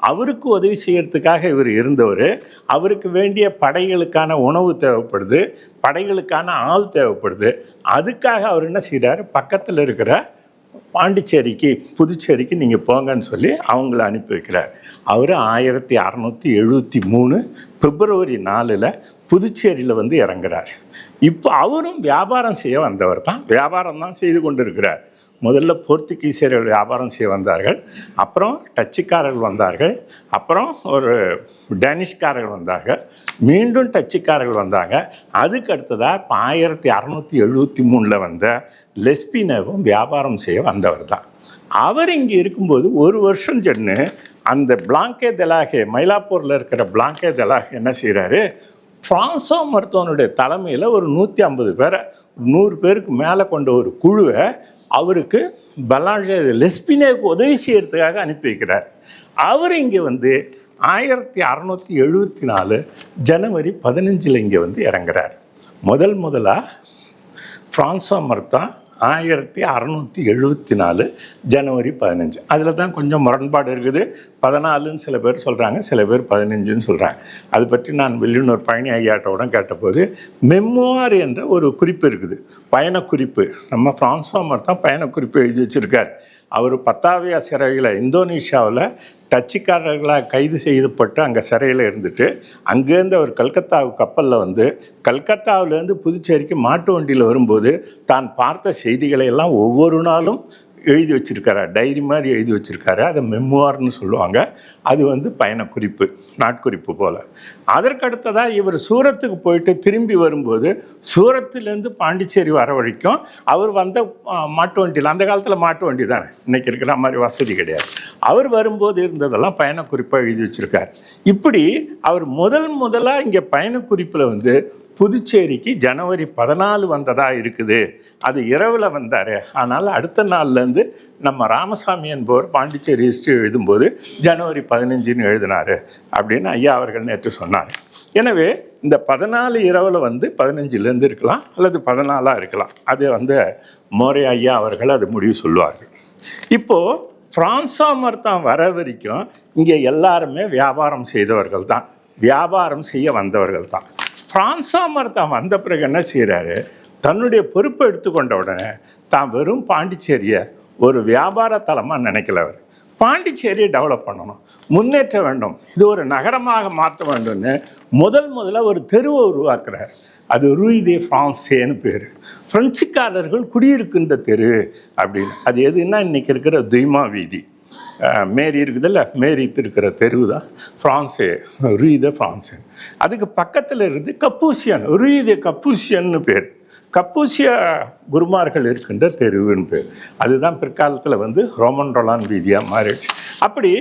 C: அவருக்கு உதவி செய்கிறதுக்காக இவர் இருந்தவர். அவருக்கு வேண்டிய படைகளுக்கான உணவு தேவைப்படுது, படைகளுக்கான ஆள் தேவைப்படுது. அதுக்காக அவர் என்ன செய்கிறார், பக்கத்தில் இருக்கிற பாண்டிச்சேரிக்கு புதுச்சேரிக்கு நீங்கள் போங்கன்னு சொல்லி அவங்கள அனுப்பி வைக்கிறார். அவர் 1673 பிப்ரவரி 4 புதுச்சேரியில் வந்து இறங்குறார். இப்போ அவரும் வியாபாரம் செய்ய வந்தவர் தான், வியாபாரம் தான் செய்து கொண்டிருக்கிறார். முதல்ல போர்த்துகீசியர்கள் வியாபாரம் செய்ய வந்தார்கள், அப்புறம் டச்சுக்காரர்கள் வந்தார்கள், அப்புறம் ஒரு டேனிஷ்காரர்கள் வந்தார்கள், மீண்டும் டச்சுக்காரர்கள் வந்தாங்க. அதுக்கு அடுத்ததாக இப்போ 1673 வந்த லெஸ்பினவும் வியாபாரம் செய்ய வந்தவர் தான். அவர் இங்கே இருக்கும்போது ஒரு வருஷம் சென்று அந்த பிளாங்கே தெலாகே, மயிலாப்பூரில் இருக்கிற பிளாங்கே தெலாகே என்ன செய்கிறாரு, ஃப்ரான்சோ மருத்துவனுடைய தலைமையில் ஒரு 150 பேரை, 100 பேருக்கு மேலே கொண்ட ஒரு குழுவை அவருக்கு பலாங்கே லெஸ்பினேவுக்கு உதவி செய்யறதுக்காக அனுப்பி வைக்கிறார். அவர் இங்கே வந்து 1674 ஜனவரி 15 இங்கே வந்து இறங்குறார். முதலாக ஃப்ரான்சோ மருத்துவ 1674 ஜனவரி 15. அதில் தான் கொஞ்சம் முரண்பாடு இருக்குது. 14ன்னு சில பேர் சொல்கிறாங்க, சில பேர் 15ன்னு சொல்கிறாங்க. அது பற்றி நான் வெளியூர் பயணி ஐயாட்டோட கேட்டபோது மெமோர் என்ற ஒரு குறிப்பு இருக்குது, பயணக்குறிப்பு. நம்ம ஃப்ரான்சோ மருத்துவ பயணக்குறிப்பு எழுதி வச்சுருக்கார். அவர் பத்தாவியா சிறையில் இந்தோனேஷியாவில் டச்சுக்காரர்களாக கைது செய்யப்பட்டு அங்கே சிறையில் இருந்துட்டு அங்கேருந்து அவர் கல்கத்தாவுக்கு கப்பலில் வந்து கல்கத்தாவிலேருந்து புதுச்சேரிக்கு மாட்டு வண்டியில் வரும்போது தான் பார்த்த செய்திகளை எல்லாம் ஒவ்வொரு நாளும் எழுதி வச்சுருக்காரு, டைரி மாதிரி எழுதி வச்சுருக்காரு. அதை மெமோர்னு சொல்லுவாங்க. அது வந்து பயணக்குறிப்பு, நாட்குறிப்பு போல். அதற்கடுத்ததாக இவர் சூரத்துக்கு போயிட்டு திரும்பி வரும்போது சூரத்துலேருந்து பாண்டிச்சேரி வர வரைக்கும் அவர் வந்த மாட்டு வண்டியில், அந்த காலத்தில் மாட்டு வண்டி தானே, இன்றைக்கி இருக்கிற மாதிரி வசதி கிடையாது. அவர் வரும்போது இருந்ததெல்லாம் பயணக்குறிப்பாக எழுதி வச்சுருக்கார். இப்படி அவர் முதலாக இங்கே பயணக்குறிப்பில் வந்து புதுச்சேரிக்கு ஜனவரி 14 வந்ததாக இருக்குது. அது இரவில் வந்தார். ஆனால் அடுத்த நாள்லேருந்து நம்ம ராமசாமி என்பவர் பாண்டிச்சேரி ஹிஸ்ட்ரி எழுதும்போது ஜனவரி 15ன்னு எழுதினார் அப்படின்னு ஐயா அவர்கள் நேற்று சொன்னார். எனவே இந்த 14 இரவில் வந்து 15லேருந்து இருக்கலாம் அல்லது 14 இருக்கலாம். அது வந்து மோரே ஐயா அவர்கள் அது முடிவு சொல்லுவார்கள். இப்போது ஃப்ரான்சோ மருத்துவம் வர வரைக்கும் இங்கே எல்லாருமே வியாபாரம் செய்தவர்கள் தான், வியாபாரம் செய்ய வந்தவர்கள் தான். ஃப்ரான்சோ மருத்துவம் வந்த பிறகு என்ன செய்கிறாரு, தன்னுடைய பொறுப்பை எடுத்துக்கொண்ட உடனே தான் வெறும் பாண்டிச்சேரியை ஒரு வியாபார தலமாக நினைக்கல. அவர் பாண்டிச்சேரியை டெவலப் பண்ணணும், முன்னேற்ற வேண்டும், இது ஒரு நகரமாக மாற்ற வேண்டும்னு முதல்ல ஒரு தெருவை உருவாக்குறார். அது ரூய் தே ஃப்ரான்சேன்னு பேர், பிரெஞ்சுக்காரர்கள் குடியிருக்கின்ற தெரு அப்படின்னு. அது எதுன்னா இன்றைக்கி இருக்கிற துய்மா வீதி, மேரி இருக்குதுல்ல, மேரி இருக்கிற தெருவு தான் ஃப்ரான்சே, ரூய் தே ஃப்ரான்சே. அதுக்கு பக்கத்தில் இருந்து கப்பூசியன், ரூய் தே கப்பூசியன்னு பேர், கப்பூசிய குருமார்கள் இருக்கின்ற தெருவுன்னு பேர். அதுதான் பிற்காலத்தில் வந்து ரோமன் ரொலான் வீதியாக மாறிடுச்சு. அப்படி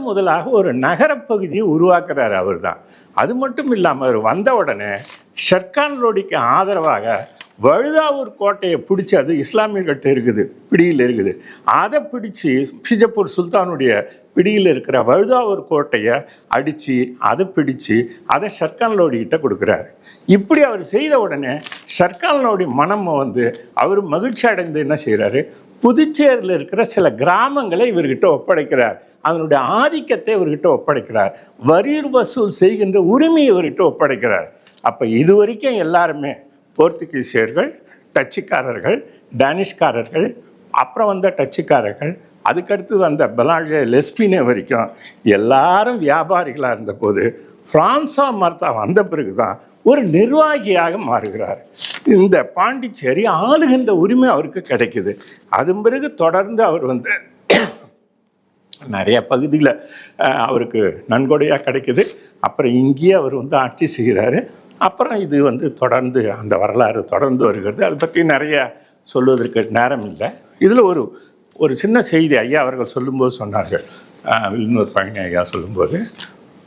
C: முதலாக ஒரு நகரப்பகுதியை உருவாக்குறார் அவர் தான். அது மட்டும் இல்லாமல் அவர் வந்த உடனே ஷர்கான் லோடிக்கு ஆதரவாக வழுதாவூர் கோட்டையை பிடிச்சி, அது இஸ்லாமியர்கிட்ட இருக்குது, பிடியில் இருக்குது, அதை பிடிச்சி பிஜப்பூர் சுல்தானுடைய பிடியில் இருக்கிற வழுதாவூர் கோட்டையை அடித்து அதை பிடிச்சி அதை ஷர்கான் லோடிக்கிட்ட கொடுக்குறாரு. இப்படி அவர் செய்த உடனே ஷர்கான் லோடி மனம் வந்து அவர் மகிழ்ச்சி அடைந்து என்ன செய்கிறாரு, புதுச்சேரியில் இருக்கிற சில கிராமங்களை இவர்கிட்ட ஒப்படைக்கிறார், அதனுடைய ஆதிக்கத்தை இவர்கிட்ட ஒப்படைக்கிறார், வரி வசூல் செய்கின்ற உரிமையை இவர்கிட்ட ஒப்படைக்கிறார். அப்போ இது வரைக்கும் எல்லாருமே போர்த்துகீசியர்கள், டச்சுக்காரர்கள், டேனிஷ்காரர்கள், அப்புறம் வந்த டச்சுக்காரர்கள், அதுக்கடுத்து வந்த பலாங்கே லெஸ்பினே வரைக்கும் எல்லாரும் வியாபாரிகளாக இருந்தபோது ஃப்ரான்சோ மருத்துவ வந்த பிறகு தான் ஒரு நிர்வாகியாக மாறுகிறார். இந்த பாண்டிச்சேரி ஆளுகின்ற உரிமை அவருக்கு கிடைக்குது. அதன் பிறகு தொடர்ந்து அவர் வந்து நிறைய பகுதியில் அவருக்கு நன்கொடையாக கிடைக்குது. அப்புறம் இங்கேயே அவர் வந்து ஆட்சி செய்கிறாரு. அப்புறம் இது வந்து தொடர்ந்து அந்த வரலாறு தொடர்ந்து வருகிறது. அதை பற்றி நிறைய சொல்வதற்கு நேரம் இல்லை. இதில் ஒரு சின்ன செய்தி ஐயா அவர்கள் சொல்லும்போது சொன்னார்கள், வில்னூர் பயணி ஐயா சொல்லும்போது,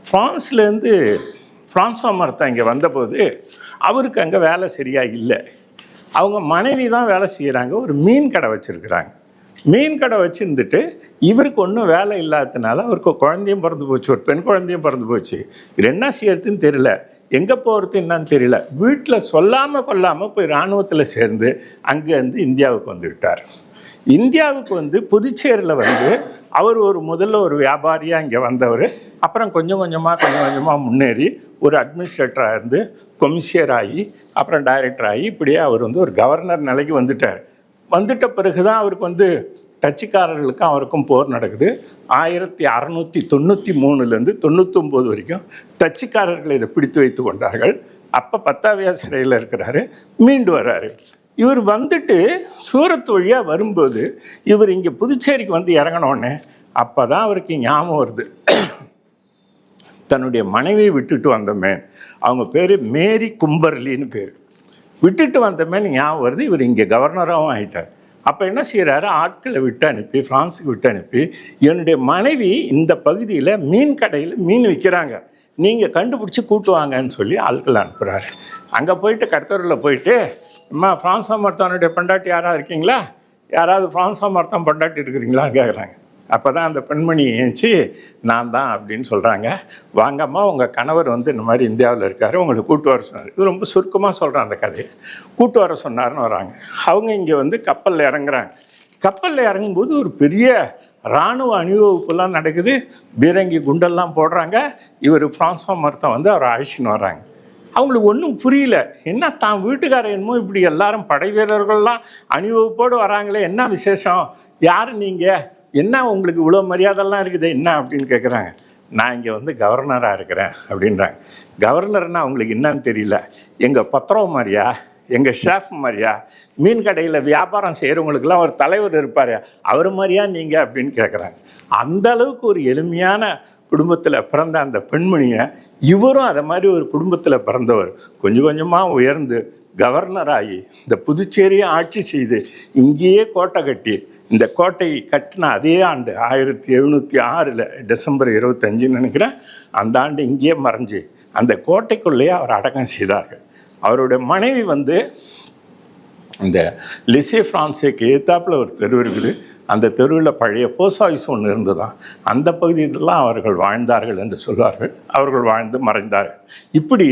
C: ஃப்ரான்ஸ்லேருந்து ஃப்ரான்சோ மருத்துவ இங்கே வந்தபோது அவருக்கு அங்கே வேலை சரியாக இல்லை. அவங்க மனைவி தான் வேலை செய்கிறாங்க, ஒரு மீன் கடை வச்சுருக்குறாங்க. மீன் கடை வச்சுருந்துட்டு இவருக்கு ஒன்றும் வேலை இல்லாததுனால அவருக்கு குழந்தையும் பிறந்து போச்சு, ஒரு பெண் குழந்தையும் பிறந்து போச்சு. இது என்ன செய்யறதுன்னு தெரியல, எங்கே போகிறது என்னன்னு தெரியல. வீட்டில் சொல்லாமல் கொள்ளாமல் போய் இராணுவத்தில் சேர்ந்து அங்கேருந்து இந்தியாவுக்கு வந்துவிட்டார். இந்தியாவுக்கு வந்து புதுச்சேரியில் வந்து அவர் முதல்ல ஒரு வியாபாரியாக இங்கே வந்தவர். அப்புறம் கொஞ்சம் கொஞ்சமாக முன்னேறி ஒரு அட்மினிஸ்ட்ரேட்டராக இருந்து கொமிஷியர் ஆகி அப்புறம் டைரக்டர் ஆகி இப்படியே அவர் வந்து ஒரு கவர்னர் நிலைக்கு வந்துட்டார். வந்துட்ட பிறகு தான் அவருக்கு வந்து டச்சுக்காரர்களுக்கும் அவருக்கும் போர் நடக்குது. 1693 99 வரைக்கும் டச்சுக்காரர்கள் இதை பிடித்து வைத்து கொண்டார்கள். அப்போ பத்தாவியா சிறையில் இருக்கிறாரு, மீண்டு வர்றாரு. இவர் வந்துட்டு சூரத் வழியாக வரும்போது இவர் இங்கே புதுச்சேரிக்கு வந்து இறங்கினோடனே அப்போ தான் அவருக்கு ஞாபகம் வருது, தன்னுடைய மனைவியை விட்டுட்டு வந்தோமே, அவங்க பேர் மேரி கும்பர்லின்னு பேர், விட்டுட்டு வந்தோமே ஞாபகம் வருது. இவர் இங்கே கவர்னராகவும் ஆகிட்டார். அப்போ என்ன செய்கிறாரு, ஆட்களை விட்டு அனுப்பி, ஃப்ரான்ஸுக்கு விட்டு அனுப்பி, என்னுடைய மனைவி இந்த பகுதியில் மீன் கடையில் மீன் விற்கிறாங்க, நீங்கள் கண்டுபிடிச்சி கூட்டு வாங்கன்னு சொல்லி ஆட்களை அனுப்புகிறாரு. அங்கே போயிட்டு கடத்தூரில் போயிட்டு, அம்மா ஃப்ரான்ஸா மர்த்தானுடைய பொண்டாட்டி யாராவது இருக்கீங்களா, யாராவது ஃப்ரான்ஸா மர்த்தான் பொண்டாட்டி இருக்கிறீங்களான்னு கேட்குறாங்க. அப்போ தான் அந்த பெண்மணி ஏஞ்சி நான் தான் அப்படின்னு சொல்கிறாங்க. வாங்கம்மா, உங்கள் கணவர் வந்து இந்த மாதிரி இந்தியாவில் இருக்கார், உங்களை கூட்டு வர சொன்னார். இது ரொம்ப சுருக்கமாக சொல்கிறேன் அந்த கதையை. கூட்டு வர சொன்னார்னு வராங்க. அவங்க இங்கே வந்து கப்பலில் இறங்குறாங்க. கப்பலில் இறங்கும்போது ஒரு பெரிய இராணுவ அணிவகுப்புலாம் நடக்குது, பீரங்கி குண்டெல்லாம் போடுறாங்க. இவர் ஃப்ரான்ஸா மர்த்தான் வந்து அவரை அழைச்சின்னு வர்றாங்க. அவங்களுக்கு ஒன்றும் புரியல, என்ன தான் வீட்டுக்காரர் என்னமோ இப்படி எல்லாரும் படை வீரர்கள்லாம் அணிவகுப்போடு வராங்களே, என்ன விசேஷம், யார் நீங்கள், என்ன உங்களுக்கு இவ்வளோ மரியாதைலாம் இருக்குது என்ன அப்படின்னு கேட்குறாங்க. நான் இங்கே வந்து கவர்னராக இருக்கிறேன் அப்படின்றாங்க. கவர்னர்னால் அவங்களுக்கு என்னன்னு தெரியல, எங்கள் பத்திரம் மாதிரியா, எங்கள் ஷெஃப் மாதிரியா, மீன் கடையில் வியாபாரம் செய்கிறவங்களுக்கெல்லாம் ஒரு தலைவர் இருப்பார், அவர் மாதிரியா நீங்கள் அப்படின்னு கேட்குறாங்க. அந்த அளவுக்கு ஒரு எளிமையான குடும்பத்தில் பிறந்த அந்த பெண்மணியை இவரும் அதை மாதிரி ஒரு குடும்பத்தில் பிறந்தவர் கொஞ்சம் கொஞ்சமாக உயர்ந்து கவர்னராகி இந்த புதுச்சேரியை ஆட்சி செய்து இங்கேயே கோட்டை கட்டி, இந்த கோட்டையை கட்டின அதே ஆண்டு 1706 டிசம்பர் 25 நினைக்கிறேன், அந்த ஆண்டு இங்கேயே மறைஞ்சு அந்த கோட்டைக்குள்ளேயே அவர் அடக்கம் செய்தார்கள். அவருடைய மனைவி வந்து இந்த லிசே ஃப்ரான்ஸேக்கு எதிர்த்தாப்பில் ஒரு தெரு இருக்குது, அந்த தெருவில் பழைய போஸ்ட் ஆஃபீஸ் ஒன்று இருந்ததான், அந்த பகுதியிலெல்லாம் அவர்கள் வாழ்ந்தார்கள் என்று சொல்வார்கள். அவர்கள் வாழ்ந்து மறைந்தார்கள். இப்படி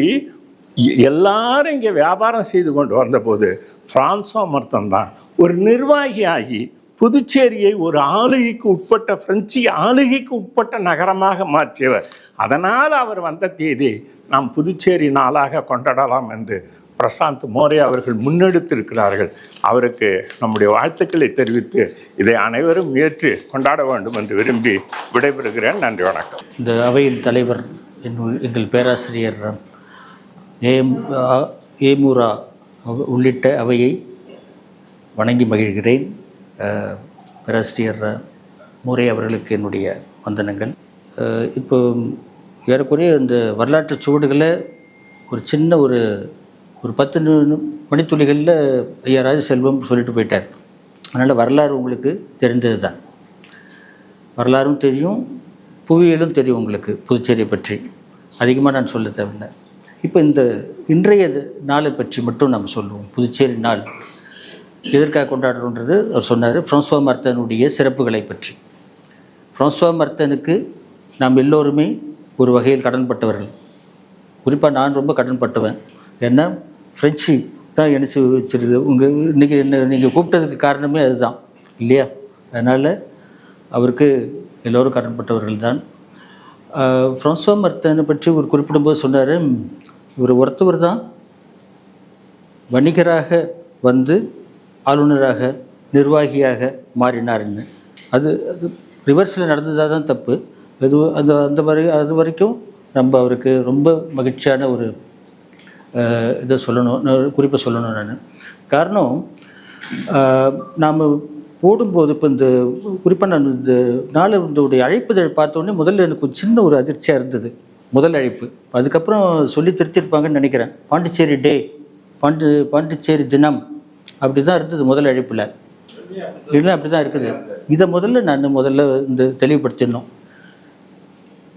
C: எல்லாரும் இங்கே வியாபாரம் செய்து கொண்டு வந்தபோது ஃப்ரான்ஸா மர்த்தான் தான் ஒரு நிர்வாகியாகி புதுச்சேரியை ஒரு ஆளுகைக்கு உட்பட்ட, பிரெஞ்சு ஆளுகைக்கு உட்பட்ட நகரமாக மாற்றியவர். அதனால் அவர் வந்த தேதி நாம் புதுச்சேரி நாளாக கொண்டாடலாம் என்று பிரசாந்த் மோரே அவர்கள் முன்னெடுத்திருக்கிறார்கள். அவருக்கு நம்முடைய வாழ்த்துக்களை தெரிவித்து இதை அனைவரும் ஏற்று கொண்டாட வேண்டும் என்று விரும்பி விடைபெறுகிறேன். நன்றி, வணக்கம்.
D: இந்த அவையின் தலைவர் எங்கள் பேராசிரியர் ஏமுரா உள்ளிட்ட அவையை வணங்கி மகிழ்கிறேன். பேராசிரியர் மோரே அவர்களுக்கு என்னுடைய வந்தனங்கள். இப்போ ஏறக்குறைய இந்த வரலாற்று சுவடுகளை ஒரு சின்ன ஒரு 10 மணித்துளிகளில் ஐயா ராஜசெல்வம் சொல்லிட்டு போயிட்டார். அதனால் வரலாறு உங்களுக்கு தெரிந்தது தான், வரலாறும் தெரியும், புவியியலும் தெரியும் உங்களுக்கு புதுச்சேரியை பற்றி. அதிகமாக நான் சொல்ல தேவையில்லை. இப்போ இந்த இன்றைய நாளை பற்றி மட்டும் நம்ம சொல்லுவோம். புதுச்சேரி நாள் எதற்காக கொண்டாடுறோன்றது அவர் சொன்னார். ஃப்ரான்சுவா மர்த்தனுடைய சிறப்புகளை பற்றி. ஃப்ரான்சுவா மர்த்தனுக்கு நாம் எல்லோருமே ஒரு வகையில் கடன்பட்டவர்கள். குறிப்பாக நான் ரொம்ப கடன்பட்டவன். ஏன்னா ஃப்ரெஞ்சு தான் இணைச்சி வச்சிருக்கு. இன்றைக்கி என்ன நீங்கள் கூப்பிட்டதுக்கு காரணமே அதுதான் இல்லையா? அதனால் அவருக்கு எல்லோரும் கடன்பட்டவர்கள் தான். ஃப்ரான்சுவா மர்த்தனை பற்றி ஒரு குறிப்பிடும்போது சொன்னார், இவர் ஒருத்தவர் தான் வணிகராக வந்து ஆளுநராக நிர்வாகியாக மாறினார்னு. அது ரிவர்ஸில் நடந்ததாக தான் தப்பு. அது வரைக்கும் நம்ம அவருக்கு ரொம்ப மகிழ்ச்சியான ஒரு இதை சொல்லணும், குறிப்பாக சொல்லணும் நான். காரணம், நாம் போடும்போது இப்போ இந்த குறிப்பாக நான் இந்த நாளுடைய அழைப்புதழ் பார்த்தோன்னே முதல்ல எனக்கு ஒரு சின்ன ஒரு அதிர்ச்சியாக இருந்தது. முதல் அழைப்பு, அதுக்கப்புறம் சொல்லி திருத்திருப்பாங்கன்னு நினைக்கிறேன். பாண்டிச்சேரி டே, பாண்டிச்சேரி தினம் அப்படி தான் இருந்தது முதல் அழைப்பில். இல்லைன்னா அப்படி தான் இருக்குது. இதை முதல்ல இந்த தெளிவுபடுத்திடணும்.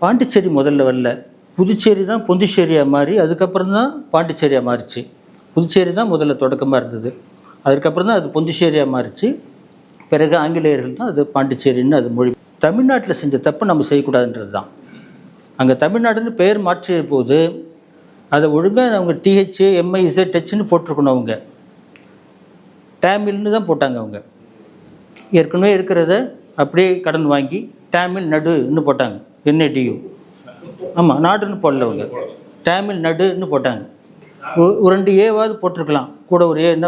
D: பாண்டிச்சேரி முதல்ல வரல, புதுச்சேரி தான் பொந்துச்சேரியாக மாறி அதுக்கப்புறம் தான் பாண்டிச்சேரியாக மாறிச்சு. புதுச்சேரி தான் முதல்ல தொடக்கமாக இருந்தது, அதுக்கப்புறம் தான் அது பொந்துச்சேரியாக மாறிச்சு. பிறகு ஆங்கிலேயர்கள் தான் அது பாண்டிச்சேரின்னு அது மொழி. தமிழ்நாட்டில் செஞ்ச தப்பு நம்ம செய்யக்கூடாதுன்றது தான். அங்கே தமிழ்நாடுன்னு பெயர் மாற்றிய போது அதை ஒழுங்காக அவங்க டிஹெச் எம்ஐஇசட்ஹெச்னு போட்டிருக்கணும். அவங்க டேமில்னு தான் போட்டாங்க. அவங்க ஏற்கனவே இருக்கிறத அப்படியே கடன் வாங்கி டேமில் நடுன்னு போட்டாங்க, என்ஏடியு. ஆமாம், நாடுன்னு போடல, அவங்க டேமில் நடுன்னு போட்டாங்க. ஒரு 2 ஏவாவது போட்டிருக்கலாம், கூட ஒரு ஏ என்ன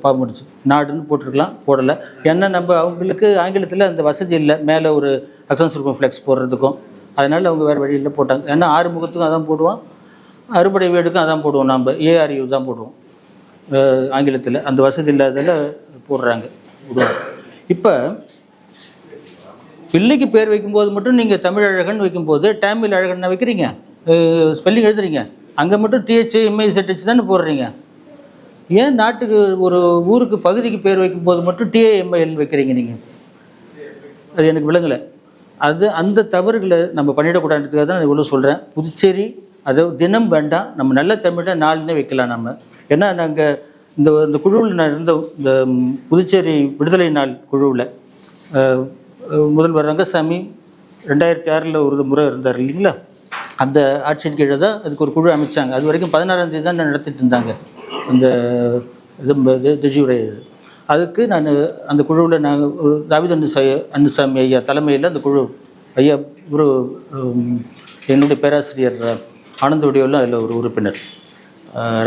D: பாவம் முடிச்சு நாடுன்னு போட்டிருக்கலாம், போடலை. ஏன்னா நம்ம அவங்களுக்கு ஆங்கிலத்தில் அந்த வசதி இல்லை, மேலே ஒரு அக்சன்ஸ் இருக்கும் ஃப்ளெக்ஸ் போடுறதுக்கும். அதனால் அவங்க வேறு வழியில் போட்டாங்க. ஏன்னா ஆறுமுகத்துக்கும் அதான் போடுவோம், அறுபடை வீடுக்கும் அதான் போடுவோம், நம்ம ஏஆர்யூ தான் போடுவோம் ஆங்கிலத்தில். அந்த வசதி இல்லாததில் போடுறாங்க, விடுவாங்க. இப்போ பிள்ளைக்கு பேர் வைக்கும்போது மட்டும் நீங்கள் தமிழ் அழகன் வைக்கும்போது தமிழ் அழகன் வைக்கிறீங்க, ஸ்பெல்லிங் எழுதுறீங்க, அங்கே மட்டும் டிஹெச் எம்ஐசெட்ஹெச் தானே போடுறீங்க. ஏன் நாட்டுக்கு ஒரு ஊருக்கு பகுதிக்கு பேர் வைக்கும்போது மட்டும் டிஏஎம்ஐஎல் வைக்கிறீங்க நீங்கள்? அது எனக்கு விளங்கலை. அந்த தவறுகளை நம்ம பண்ணிடக்கூடாதுன்றதுக்காக தான் இவ்வளோ சொல்கிறேன். புதுச்சேரி அதை தினம் வேண்டாம், நம்ம நல்ல தமிழில் நாள்னே வைக்கலாம் நம்ம. ஏன்னா நாங்கள் இந்த குழுவில் நான் இருந்த இந்த புதுச்சேரி விடுதலை நாள் குழுவில் முதல்வர் ரங்கசாமி 2006 ஒரு முறை இருந்தார் இல்லைங்களா, அந்த ஆட்சியின் கீழே தான் அதுக்கு ஒரு குழு அமைச்சாங்க. அது வரைக்கும் 16ஆம் தேதி தான் நடத்திட்டு இருந்தாங்க அந்த திஜுரை. அதுக்கு நான் அந்த குழுவில் நாங்கள் தாவீது அன்னுசாமி ஐயா தலைமையில் அந்த குழு ஐயா ஒரு என்னுடைய பேராசிரியர் ஆனந்த வடிவெல்லாம் அதில் ஒரு உறுப்பினர்,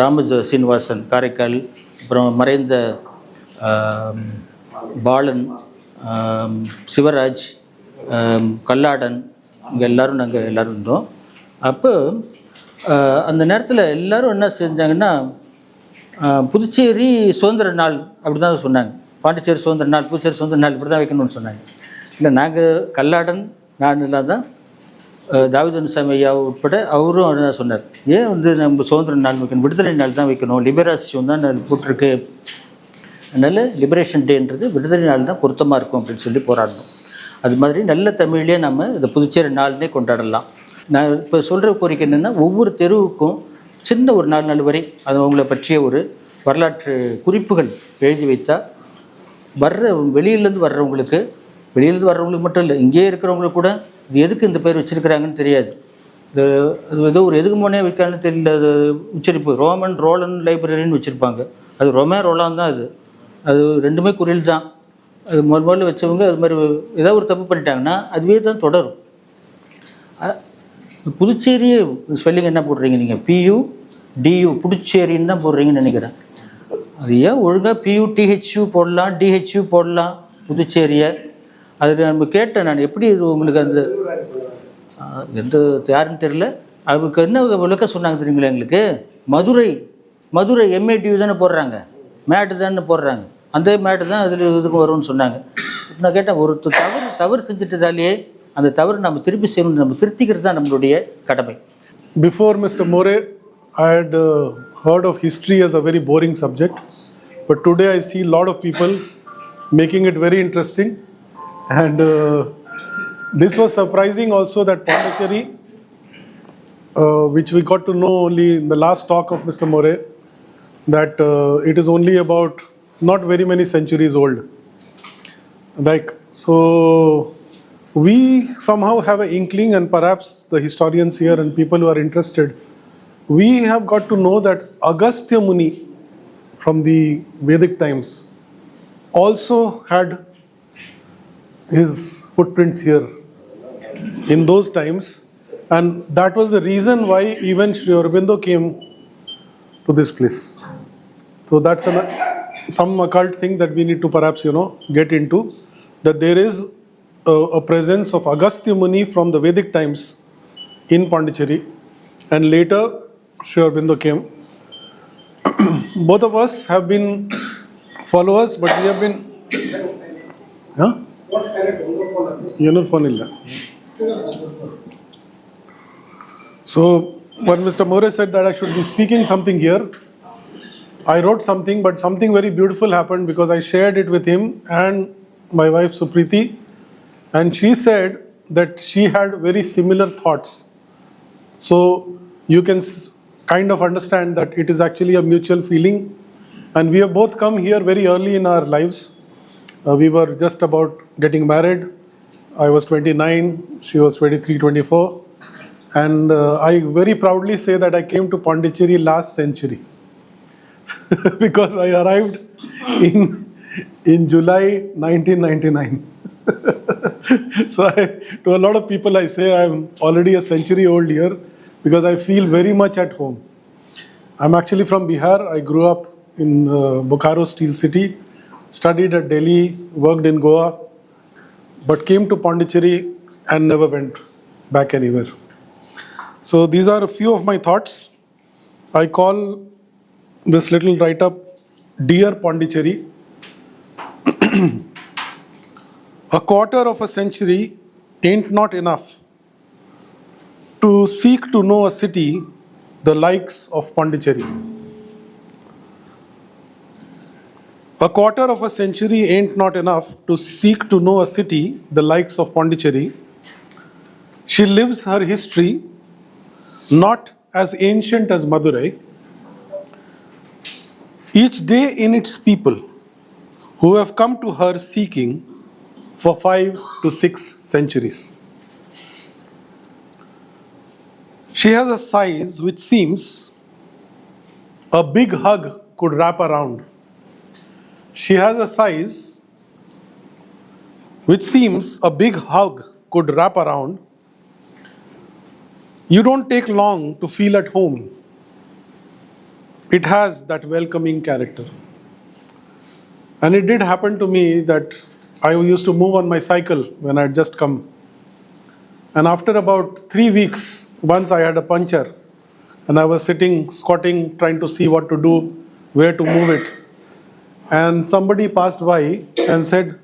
D: ராமஜ சீனிவாசன் காரைக்கால், அப்புறம் மறைந்த பாலன், சிவராஜ், கல்லாடன், இங்கே எல்லோரும் நாங்கள் எல்லோரும் இருந்தோம். அப்போ அந்த நேரத்தில் எல்லோரும் என்ன செஞ்சாங்கன்னா, புதுச்சேரி சுதந்திர நாள் அப்படி தான் சொன்னாங்க, பாண்டிச்சேரி சுதந்திர நாள், புதுச்சேரி சுதந்திர நாள் இப்படி தான் வைக்கணும்னு சொன்னாங்க. இல்லை, நாங்கள் கல்லாடன் நான் எல்லாம் தான் தாவீது அன்னுசாமி ஐயா உட்பட அவரும் தான் சொன்னார், ஏன் நம்ம சுதந்திர நாள் வைக்கணும், விடுதலை நாள் தான் வைக்கணும், லிபரேஷன் தான் போட்டிருக்கு, அதனால் லிபரேஷன் டேன்றது விடுதலை நாள் தான் பொருத்தமாக இருக்கும் அப்படின்னு சொல்லி போராடணும். அது மாதிரி நல்ல தமிழ்லேயே நம்ம இந்த புதுச்சேரி நாள்னே கொண்டாடலாம். நான் இப்போ சொல்கிற கோரிக்கை என்னென்னா, ஒவ்வொரு தெருவுக்கும் சின்ன ஒரு 4 வரை அது அவங்கள பற்றிய ஒரு வரலாற்று குறிப்புகள் எழுதி வைத்தால் வெளியிலேருந்து வர்றவங்களுக்கு மட்டும் இல்லை, இங்கேயே இருக்கிறவங்களுக்கு கூட இது எதுக்கு இந்த பேர் வச்சுருக்கிறாங்கன்னு தெரியாது. அது ஏதோ ஒரு எதுக்கு முன்னே வைக்கான்னு தெரியல. அது உச்சரிப்பு ரோலன் லைப்ரரின்னு வச்சுருப்பாங்க, அது ரோலான் தான். அது ரெண்டுமே குறில் தான். அது முதல்ல வச்சவங்க அது மாதிரி ஏதாவது ஒரு தப்பு பண்ணிட்டாங்கன்னா அதுவே தான் தொடரும். புதுச்சேரியே ஸ்பெல்லிங் என்ன போடுறீங்க நீங்கள், PUDU புதுச்சேரின்னு தான் போடுறீங்கன்னு நினைக்கிறேன். அது ஏன் ஒழுங்காக PUTHU போடலாம், DHU போடலாம் புதுச்சேரியை. அது நம்ம கேட்டேன் நான், எப்படி இது உங்களுக்கு அந்த எந்த யாருன்னு தெரியல, அவருக்கு என்ன விளக்க சொன்னாங்க தெரியுங்களா எங்களுக்கு, மதுரை MATU தானே போடுறாங்க, மேட்டு தானே போடுறாங்க, அந்த மேட்டு தான் அதில் இதுக்கு வரும்னு சொன்னாங்க. நான் கேட்டேன், ஒரு தவறு செஞ்சுட்டதாலேயே அந்த தவறு நம்ம திருப்பி செய்யணும், நம்ம திருத்திக்கிறது தான் நம்மளுடைய கடமை.
E: Before Mr. More, I had heard of history as a very boring subject, but today I see a lot of people making it very interesting, and this was surprising also that Pondicherry, which we got to know only in the last talk of Mr. More, that it is only about not very many centuries old. So we somehow have an inkling, and perhaps the historians here and people who are interested, we have got to know that Agastya Muni from the Vedic times also had his footprints here in those times, and that was the reason why even Sri Aurobindo came to this place. So that's some occult thing that we need to perhaps get into, that there is a presence of Agastya Muni from the Vedic times in Pondicherry, and later Sri Aurobindo came. Both of us have been followers, but we have been So when Mr. More said that I should be speaking something here, I wrote something, but something very beautiful happened because I shared it with him and my wife Supriti, and she said that she had very similar thoughts. So you can kind of understand that it is actually a mutual feeling, and we have both come here very early in our lives. We were just about getting married. I was 29, she was 23, 24, and I very proudly say that I came to Pondicherry last century because I arrived in July 1999. So to a lot of people I say I'm already a century old here because I feel very much at home. I'm actually from Bihar. I grew up in Bokaro Steel City, studied at Delhi, worked in Goa, but came to Pondicherry and never went back anywhere. So these are a few of my thoughts. I call this little write-up Dear Pondicherry. A quarter of a century ain't not enough to seek to know a city the likes of Pondicherry. A quarter of a century ain't not enough to seek to know a city the likes of Pondicherry. She lives her history not as ancient as Madurai. Each day in its people who have come to her seeking for 5 to 6 centuries. She has a size which seems a big hug could wrap around. She has a size which seems a big hug could wrap around. You don't take long to feel at home. It has that welcoming character. And it did happen to me that I used to move on my cycle when I had just come. And after about 3 weeks, once I had a puncture and I was sitting, squatting, trying to see what to do, where to move it. And somebody passed by and said,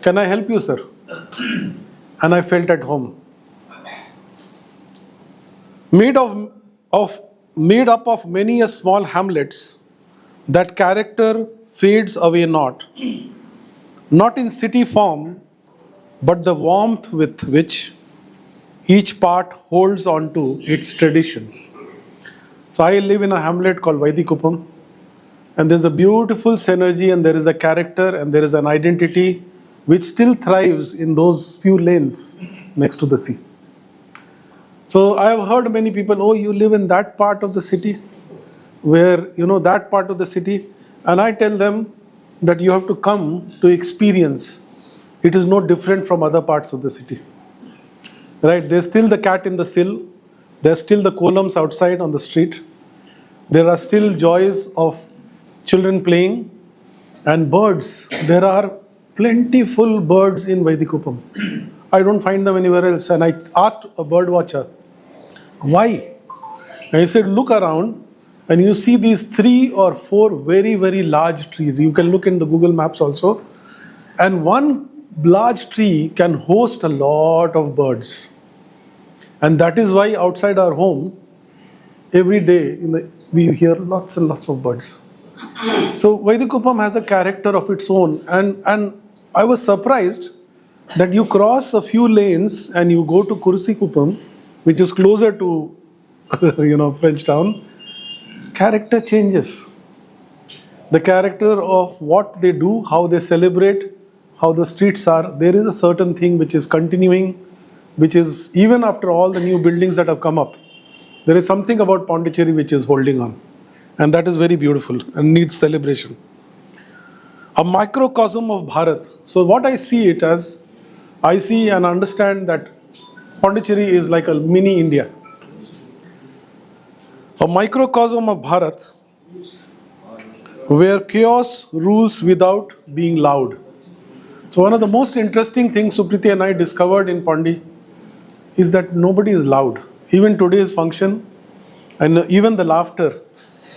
E: "Can I help you, sir?" And I felt at home. Made up of many a small hamlets, that character fades away not in city form, but the warmth with which each part holds on to its traditions. So I live in a hamlet called Vaidikuppam, and there's a beautiful synergy, and there is a character, and there is an identity which still thrives in those few lanes next to the sea. So I have heard many people, "Oh, you live in that part of the city, where, that part of the city." And I tell them that you have to come to experience. It is no different from other parts of the city. Right? There's still the cat in the sill. There's still the columns outside on the street. There are still joys of children playing and birds. There are plentiful birds in Vaidikuppam. I don't find them anywhere else. And I asked a bird watcher, "Why?" And he said, "Look around and you see these 3 or 4 very, very large trees. You can look in the Google Maps also. And one large tree can host a lot of birds. And that is why outside our home, every day we hear lots and lots of birds." So Vaidikuppam has a character of its own. And I was surprised that you cross a few lanes and you go to Kursikuppam, which is closer to French town. Character changes. The character of what they do, how they celebrate, how the streets are. There is a certain thing which is continuing, which is, even after all the new buildings that have come up, there is something about Pondicherry which is holding on. And that is very beautiful and needs celebration. A microcosm of Bharat. So what I see it as, I see and understand that Pondicherry is like a mini India. A microcosm of Bharat, where chaos rules without being loud. So one of the most interesting things Supriti and I discovered in Pondi is that nobody is loud. Even today's function and even the laughter,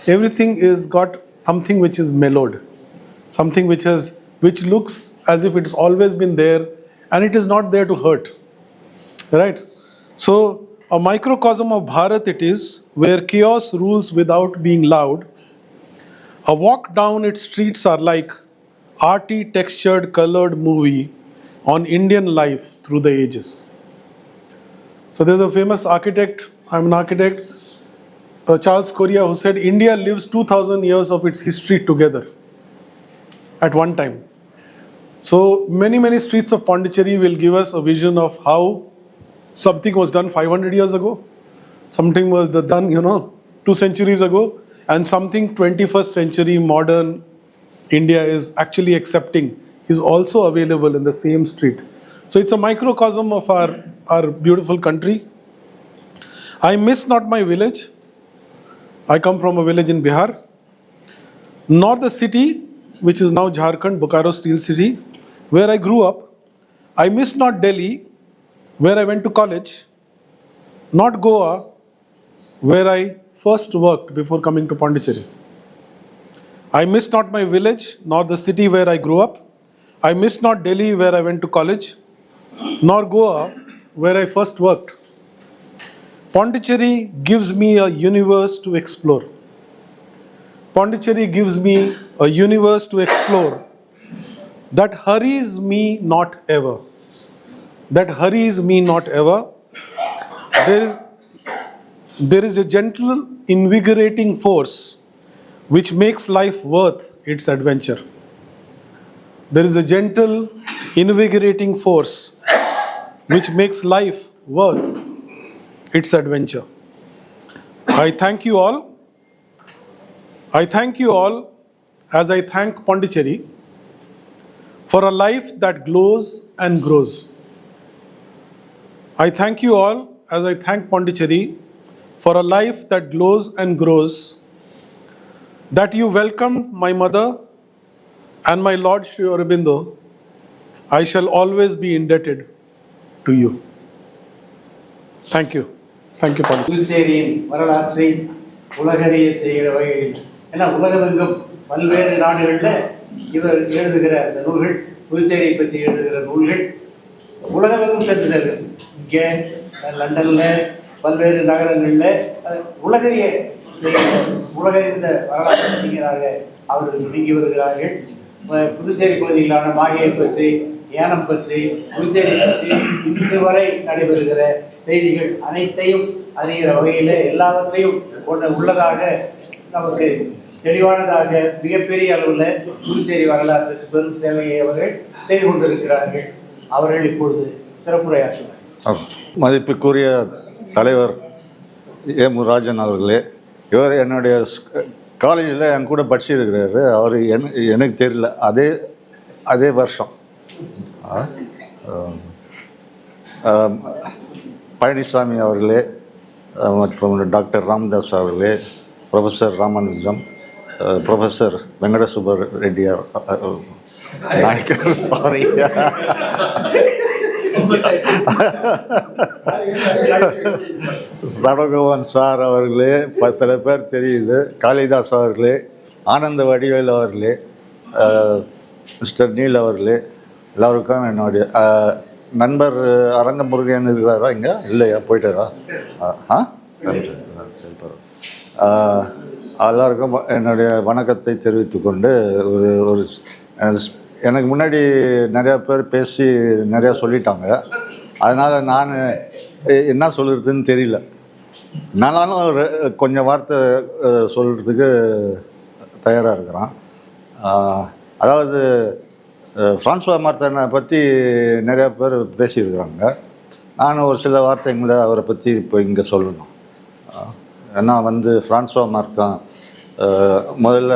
E: everything is got something which is mellowed, something which looks as if it's always been there, and it is not there to hurt. Right? So a microcosm of Bharat it is, where chaos rules without being loud. A walk down its streets are like arty textured colored movie on Indian life through the ages. So there's a famous architect, I'm an architect, Charles Correa, who said India lives 2000 years of its history together at one time. So many streets of Pondicherry will give us a vision of how something was done 500 years ago, something was done 2 centuries ago, and something 21st century modern India is actually accepting is also available in the same street. So it's a microcosm of our beautiful country. I miss not my village, I come from a village in Bihar, nor the city, which is now Jharkhand, Bokaro Steel City, where I grew up. I miss not Delhi, where I went to college, not Goa, where I first worked before coming to Pondicherry. I miss not my village, nor the city where I grew up. I miss not Delhi, where I went to college, nor Goa, where I first worked. Pondicherry gives me a universe to explore. Pondicherry gives me a universe to explore that hurries me not ever. That hurries me not ever. There is a gentle, invigorating force which makes life worth its adventure. There is a gentle, invigorating force which makes life worth its adventure. I thank you all. I thank you all as I thank Pondicherry for a life that glows and grows. I thank you all as I thank Pondicherry for a life that glows and grows, that you welcomed my mother and my Lord Sri Aurobindo. I shall always be indebted to you. Thank you. Thank you, Pondicherry.
A: புதுச்சேரியின் வரலாற்றை உலகறிய செய்கிற வகையில், ஏன்னா உலகமெங்கும் பல்வேறு நாடுகளில் இவர் எழுதுகிற அந்த நூல்கள், புதுச்சேரியை பற்றி எழுதுகிற நூல்கள் உலகமெங்கும் சென்று செல்கிறது. இங்கே லண்டனில் பல்வேறு நகரங்களில் உலகறிய உலகறிந்த வரலாற்று அறிஞராக அவர்கள் விளங்கி வருகிறார்கள். புதுச்சேரி பகுதியிலான மாளிகை பற்றி, ஏனம் பற்றி, புதுச்சேரி பற்றி இன்று வரை நடைபெறுகிற செய்திகள் அனைத்தையும் அறிகிற வகையில் எல்லாவற்றையும் உள்ளதாக நமக்கு தெளிவானதாக மிகப்பெரிய அளவில் புதுச்சேரி வரலாற்றுக்கு பெரும் சேவையை அவர்கள் செய்து கொண்டிருக்கிறார்கள். அவர்கள் இப்பொழுது சிறப்புரையாற்றுவார்.
F: மதிப்புக்குரிய தலைவர் முராஜன் அவர்களே, இவர் என்னுடைய காலேஜில் என் கூட படிச்சிருக்கிறாரு. அவர் எனக்கு தெரியல, அதே வருஷம். பழனிசாமி அவர்களே மற்றும் டாக்டர் ராமதாஸ் அவர்களே, professor Ramanujam, professor Venkata Subba Reddiyar Nayakkar, sorry, Sadagopan sir அவர்களே, சில பேர் தெரியுது, காளிதாஸ் அவர்களே, ஆனந்த வடிவேல் அவர்களே, மிஸ்டர் நீல் அவர்களே, எல்லோருக்கும் என்னுடைய நண்பர் அரங்கமுருகன் இருக்கிறாரா? இங்கே இல்லையா? போயிட்டாரா? எல்லாருக்கும் என்னுடைய வணக்கத்தை தெரிவித்து கொண்டு ஒரு எனக்கு முன்னாடி நிறையா பேர் பேசி நிறையா சொல்லிட்டாங்க. அதனால் நான் என்ன சொல்கிறதுன்னு தெரியல. நானும் கொஞ்சம் வார்த்தை சொல்கிறதுக்கு தயாராக இருக்கிறேன். அதாவது ஃப்ரான்சுவா மார்த்தனை பற்றி நிறையா பேர் பேசியிருக்கிறாங்க. நான் ஒரு சில வார்த்தைங்களை அவரை பற்றி இப்போ இங்கே சொல்லணும். ஏன்னா ஃப்ரான்சுவா மார்த்தன் முதல்ல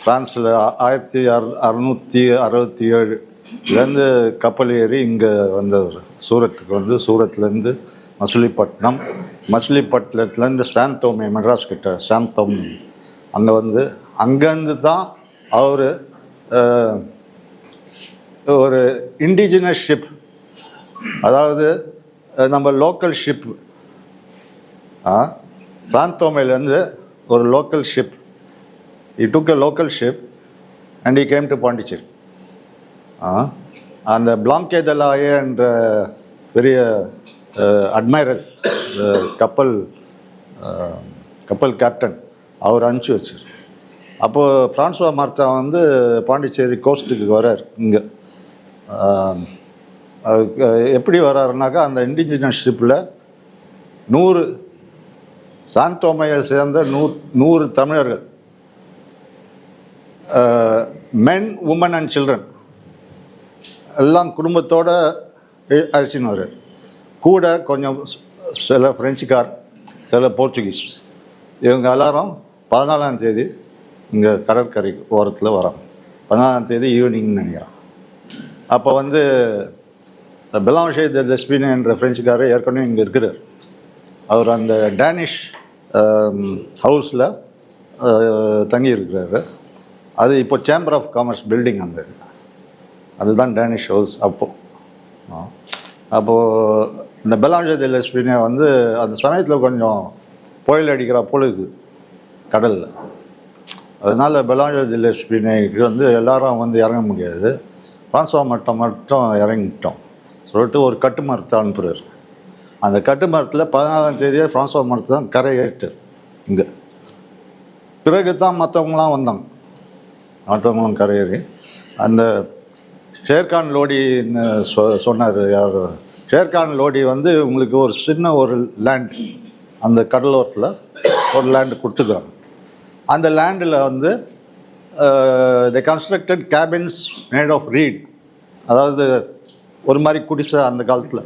F: ஃப்ரான்ஸில் 1667 கப்பல் ஏறி இங்கே வந்தவர். சூரத்துக்கு சூரத்துலேருந்து மசிலிப்பட்டினம், மசிலிப்பட்டினத்துலேருந்து சாந்தோமே, மெட்ராஸ் கிட்ட சாந்தோமே, அங்கே அங்கேருந்து தான் அவர் ஒரு இண்டிஜினஸ் ஷிப், அதாவது நம்ம லோக்கல் ஷிப், சாந்தோமேலேருந்து ஒரு local ship, he took a local ship and he came to Pondicherry. அந்த பிளாங்கே de la Haye என்ற பெரிய அட்மைரல், கப்பல் கேப்டன், அவர் அனுப்பிச்சி வச்சார். அப்போது ஃப்ரான்சுவா மார்த்தன் பாண்டிச்சேரி கோஸ்ட்டுக்கு வர்றார். இங்கே எப்படி வர்றாருனாக்கா, அந்த இண்டிஜினஸ் ஷிப்பில் 100 சாந்தோமையை சேர்ந்த 100 தமிழர்கள், மென், உமன் அண்ட் சில்ட்ரன் எல்லாம் குடும்பத்தோடு அழைச்சின்னு வர்றார். கூட கொஞ்சம் சில ஃப்ரெஞ்சுக்கார், சில போர்ச்சுகீஸ், இவங்க எல்லாரும் 14ஆம் தேதி இங்கே கடற்கரை ஓரத்தில் வரோம். 14ஆம் தேதி ஈவினிங்னு நினைக்கிறேன். அப்போ பெலாங்கே de Lespine என்ற ஃப்ரெஞ்சுக்காரர் ஏற்கனவே இங்கே இருக்கிறார். அவர் அந்த டேனிஷ் ஹவுஸில் தங்கியிருக்கிறாரு. அது இப்போ சேம்பர் ஆஃப் காமர்ஸ் பில்டிங் அந்த அதுதான் டேனிஷ் ஹவுஸ் அப்போது இந்த பெலாங்கே தி லெஸ்பினியா வந்து அந்த சமயத்தில் கொஞ்சம் புயல் அடிக்கிற போல இருக்குது கடலில். அதனால் பெலாங்கே தி லெஸ்பினியாவுக்கு வந்து எல்லாரும் வந்து இறங்க முடியாது. ஃப்ரான்சுவா மட்டும் இறங்கிட்டோம் சொல்லிட்டு ஒரு கட்டு மரத்தை அனுப்புகிறார். அந்த கட்டு மரத்தில் 14ஆம் தேதியே ஃப்ரான்சுவா மரத்தை தான் கரை ஏறிட்டார் இங்கே. பிறகு தான் மற்றவங்களாம் வந்தாங்க. மற்றவங்களும் கரையேறி அந்த ஷேர்கான் லோடின்னு சொன்னார் யார். ஷேர்கான் லோடி வந்து உங்களுக்கு ஒரு சின்ன ஒரு லேண்ட் அந்த கடலோரத்தில் ஒரு லேண்டு கொடுத்துக்குறாங்க. அந்த லேண்டில் வந்து the constructed cabins made of reed, அதாவது ஒரு மாதிரி குடிசை அந்த காலத்தில்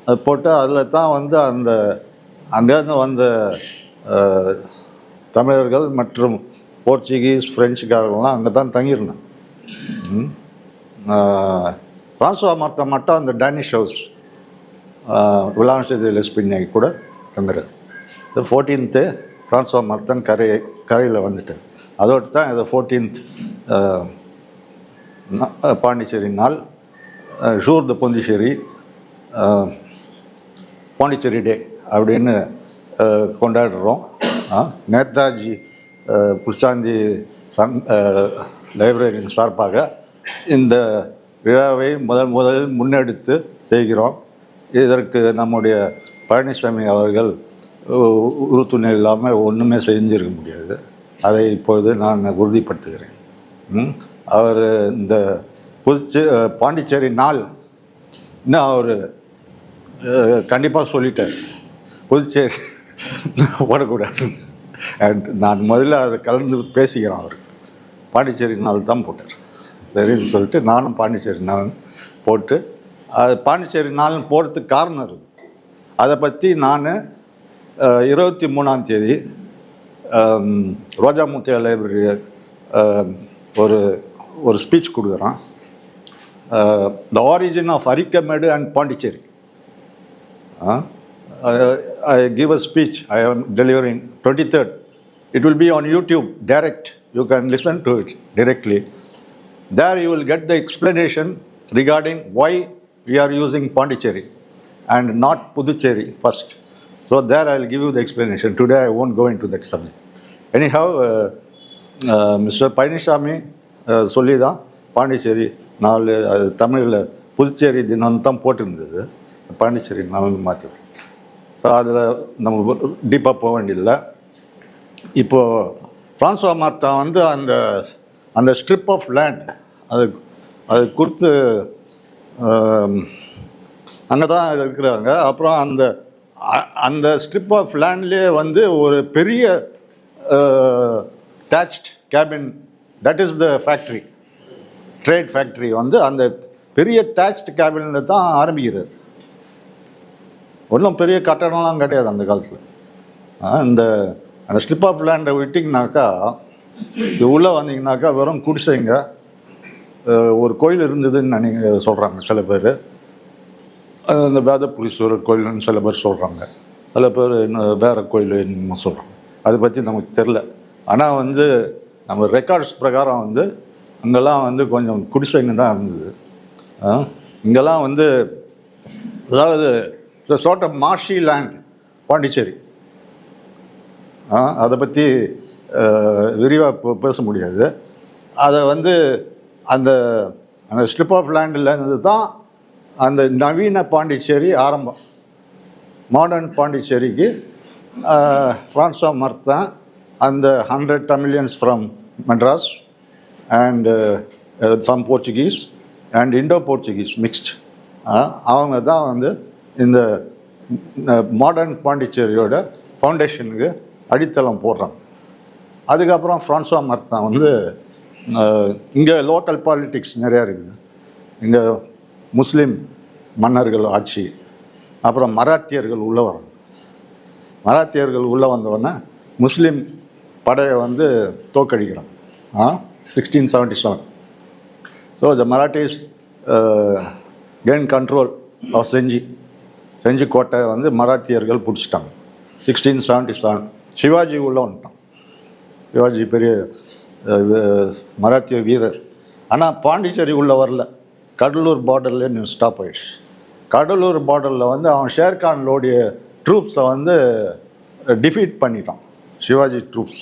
F: அது போட்டு அதில் தான் வந்து அந்த அங்கேருந்து வந்த தமிழர்கள் மற்றும் போர்ச்சுகீஸ் ஃப்ரெஞ்சுக்காரர்கள்லாம் அங்கே தான் தங்கியிருந்தேன். ஃப்ரான்சுவா மார்த்தா மட்டும் அந்த டேனிஷ் ஹவுஸ் பெலாங்கே தி லெஸ்பினியா கூட தங்குறாரு. 14th ஃப்ரான்சுவா மார்த்தன் கரையில் வந்துட்டார். அதோடு தான் இது 14th பாண்டிச்சேரி நாள், ஜூர் த பாண்டிச்சேரி பாண்டிச்சேரி டே அப்படின்னு கொண்டாடுறோம். நேதாஜி புஷ்சாந்தி லைப்ரரியின் சார்பாக இந்த விழாவை முதல் முன்னெடுத்து செய்கிறோம். இதற்கு நம்முடைய பழனிசாமி அவர்கள் உறுதுணை இல்லாமல் ஒன்றுமே செஞ்சிருக்க முடியாது. அதை இப்பொழுது நான் உறுதிப்படுத்துகிறேன். அவர் இந்த பாண்டிச்சேரி நாள் இன்னும் அவர் கண்டிப்பாக சொல்லிட்டார், புதுச்சேரி போடக்கூடாது. அண்ட் நான் முதல்ல அதை கலந்து பேசிக்கிறேன். அவர் பாண்டிச்சேரி நாள் தான் போட்டார். சரின்னு சொல்லிட்டு நானும் பாண்டிச்சேரி நாள் போட்டு, அது பாண்டிச்சேரி நாள் போடுறதுக்கு காரணம் இருக்குது. அதை பற்றி நான் 23ஆம் தேதி ரோஜா முத்தையா லைப்ரரி ஒரு ஸ்பீச் கொடுக்குறான். The origin of Arikamedu and Pondicherry. I give a speech. I am delivering 23rd. It will be on YouTube direct. You can listen to it directly. There you will get the explanation regarding why we are using Pondicherry and not Puducherry first. So there I will give you the explanation. Today I won't go into that subject. Anyhow, Mr. Painisamy சொல்லி தான் பாண்டிச்சேரி நாலு தமிழில் புதுச்சேரி தினம் தான் போட்டிருந்தது, பாண்டிச்சேரி நாள்னு மாற்றி. So அதில் நம்ம டீப்பாக போக வேண்டியதில்லை. இப்போது ஃப்ரான்சுவா மார்த்தா வந்து அந்த ஸ்ட்ரிப் ஆஃப் லேண்ட் அது கொடுத்து அங்கே தான் இருக்கிறாங்க. அப்புறம் அந்த ஸ்ட்ரிப் ஆஃப் லேண்ட்லேயே வந்து ஒரு பெரிய thatched cabin, that is the factory, trade factory வந்து அந்த பெரிய டேச்ட் கேபினில் தான் ஆரம்பிக்கிறார். ஒன்றும் பெரிய கட்டடம்லாம் கிடையாது அந்த காலத்தில். அந்த ஸ்லிப் ஆஃப் லேண்டை விட்டிங்கனாக்கா, உள்ளே வந்தீங்கன்னாக்கா வெறும் குடிசைங்க, ஒரு கோயில் இருந்ததுன்னு சொல்கிறாங்க சில பேர். அந்த வேதபுரீஸ்வரர் கோயில்னு சில பேர் சொல்கிறாங்க, சில பேர் இன்னும் வேறு கோயில்னு சொல்கிறாங்க. அதை பற்றி நமக்கு தெரில. ஆனால் வந்து நம்ம ரெக்கார்ட்ஸ் பிரகாரம் வந்து அங்கெல்லாம் வந்து கொஞ்சம் குடிசைங்க தான் இருந்தது. இங்கெல்லாம் வந்து அதாவது sort of marshy land Pondicherry. அதை பற்றி விரிவாக பேச முடியாது. அதை வந்து அந்த ஸ்ட்ரிப் ஆஃப் லேண்டில் இருந்து தான் அந்த நவீன பாண்டிச்சேரி ஆரம்பம். மாடர்ன் பாண்டிச்சேரிக்கு ஃப்ரான்சுவா மார்த்தா அந்த 100 Tamilians from Madras and some Portuguese and Indo Portuguese mixed, அவங்க தான் வந்து இந்த மாடர்ன் பாண்டிச்சேரியோட ஃபவுண்டேஷனுக்கு அடித்தளம் போடுறாங்க. அதுக்கப்புறம் ஃப்ரான்சுவா மார்த்தா வந்து இங்கே லோக்கல் பாலிட்டிக்ஸ் நிறையா இருக்குது. இங்கே முஸ்லீம் மன்னர்கள் ஆட்சி, அப்புறம் மராத்தியர்கள் உள்ளே வராங்க. மராத்தியர்கள் உள்ளே வந்தோடனே முஸ்லீம் படையை வந்து தோக்கடிக்கிறாங்க 1677. So the Marathas gain control of Gingee கோட்டை வந்து மராத்தியர்கள் பிடிச்சிட்டாங்க 1677 சிவாஜி உள்ள வந்துட்டான். சிவாஜி பெரிய மராத்திய வீரர். ஆனால் பாண்டிச்சேரி உள்ளே வரல, கடலூர் பார்டரில் ஸ்டாப் ஆயிடுச்சு. கடலூர் பார்டரில் வந்து அவன் ஷேர்கான்லோடைய ட்ரூப்ஸை வந்து டிஃபீட் பண்ணிட்டான். சிவாஜி ட்ரூப்ஸ்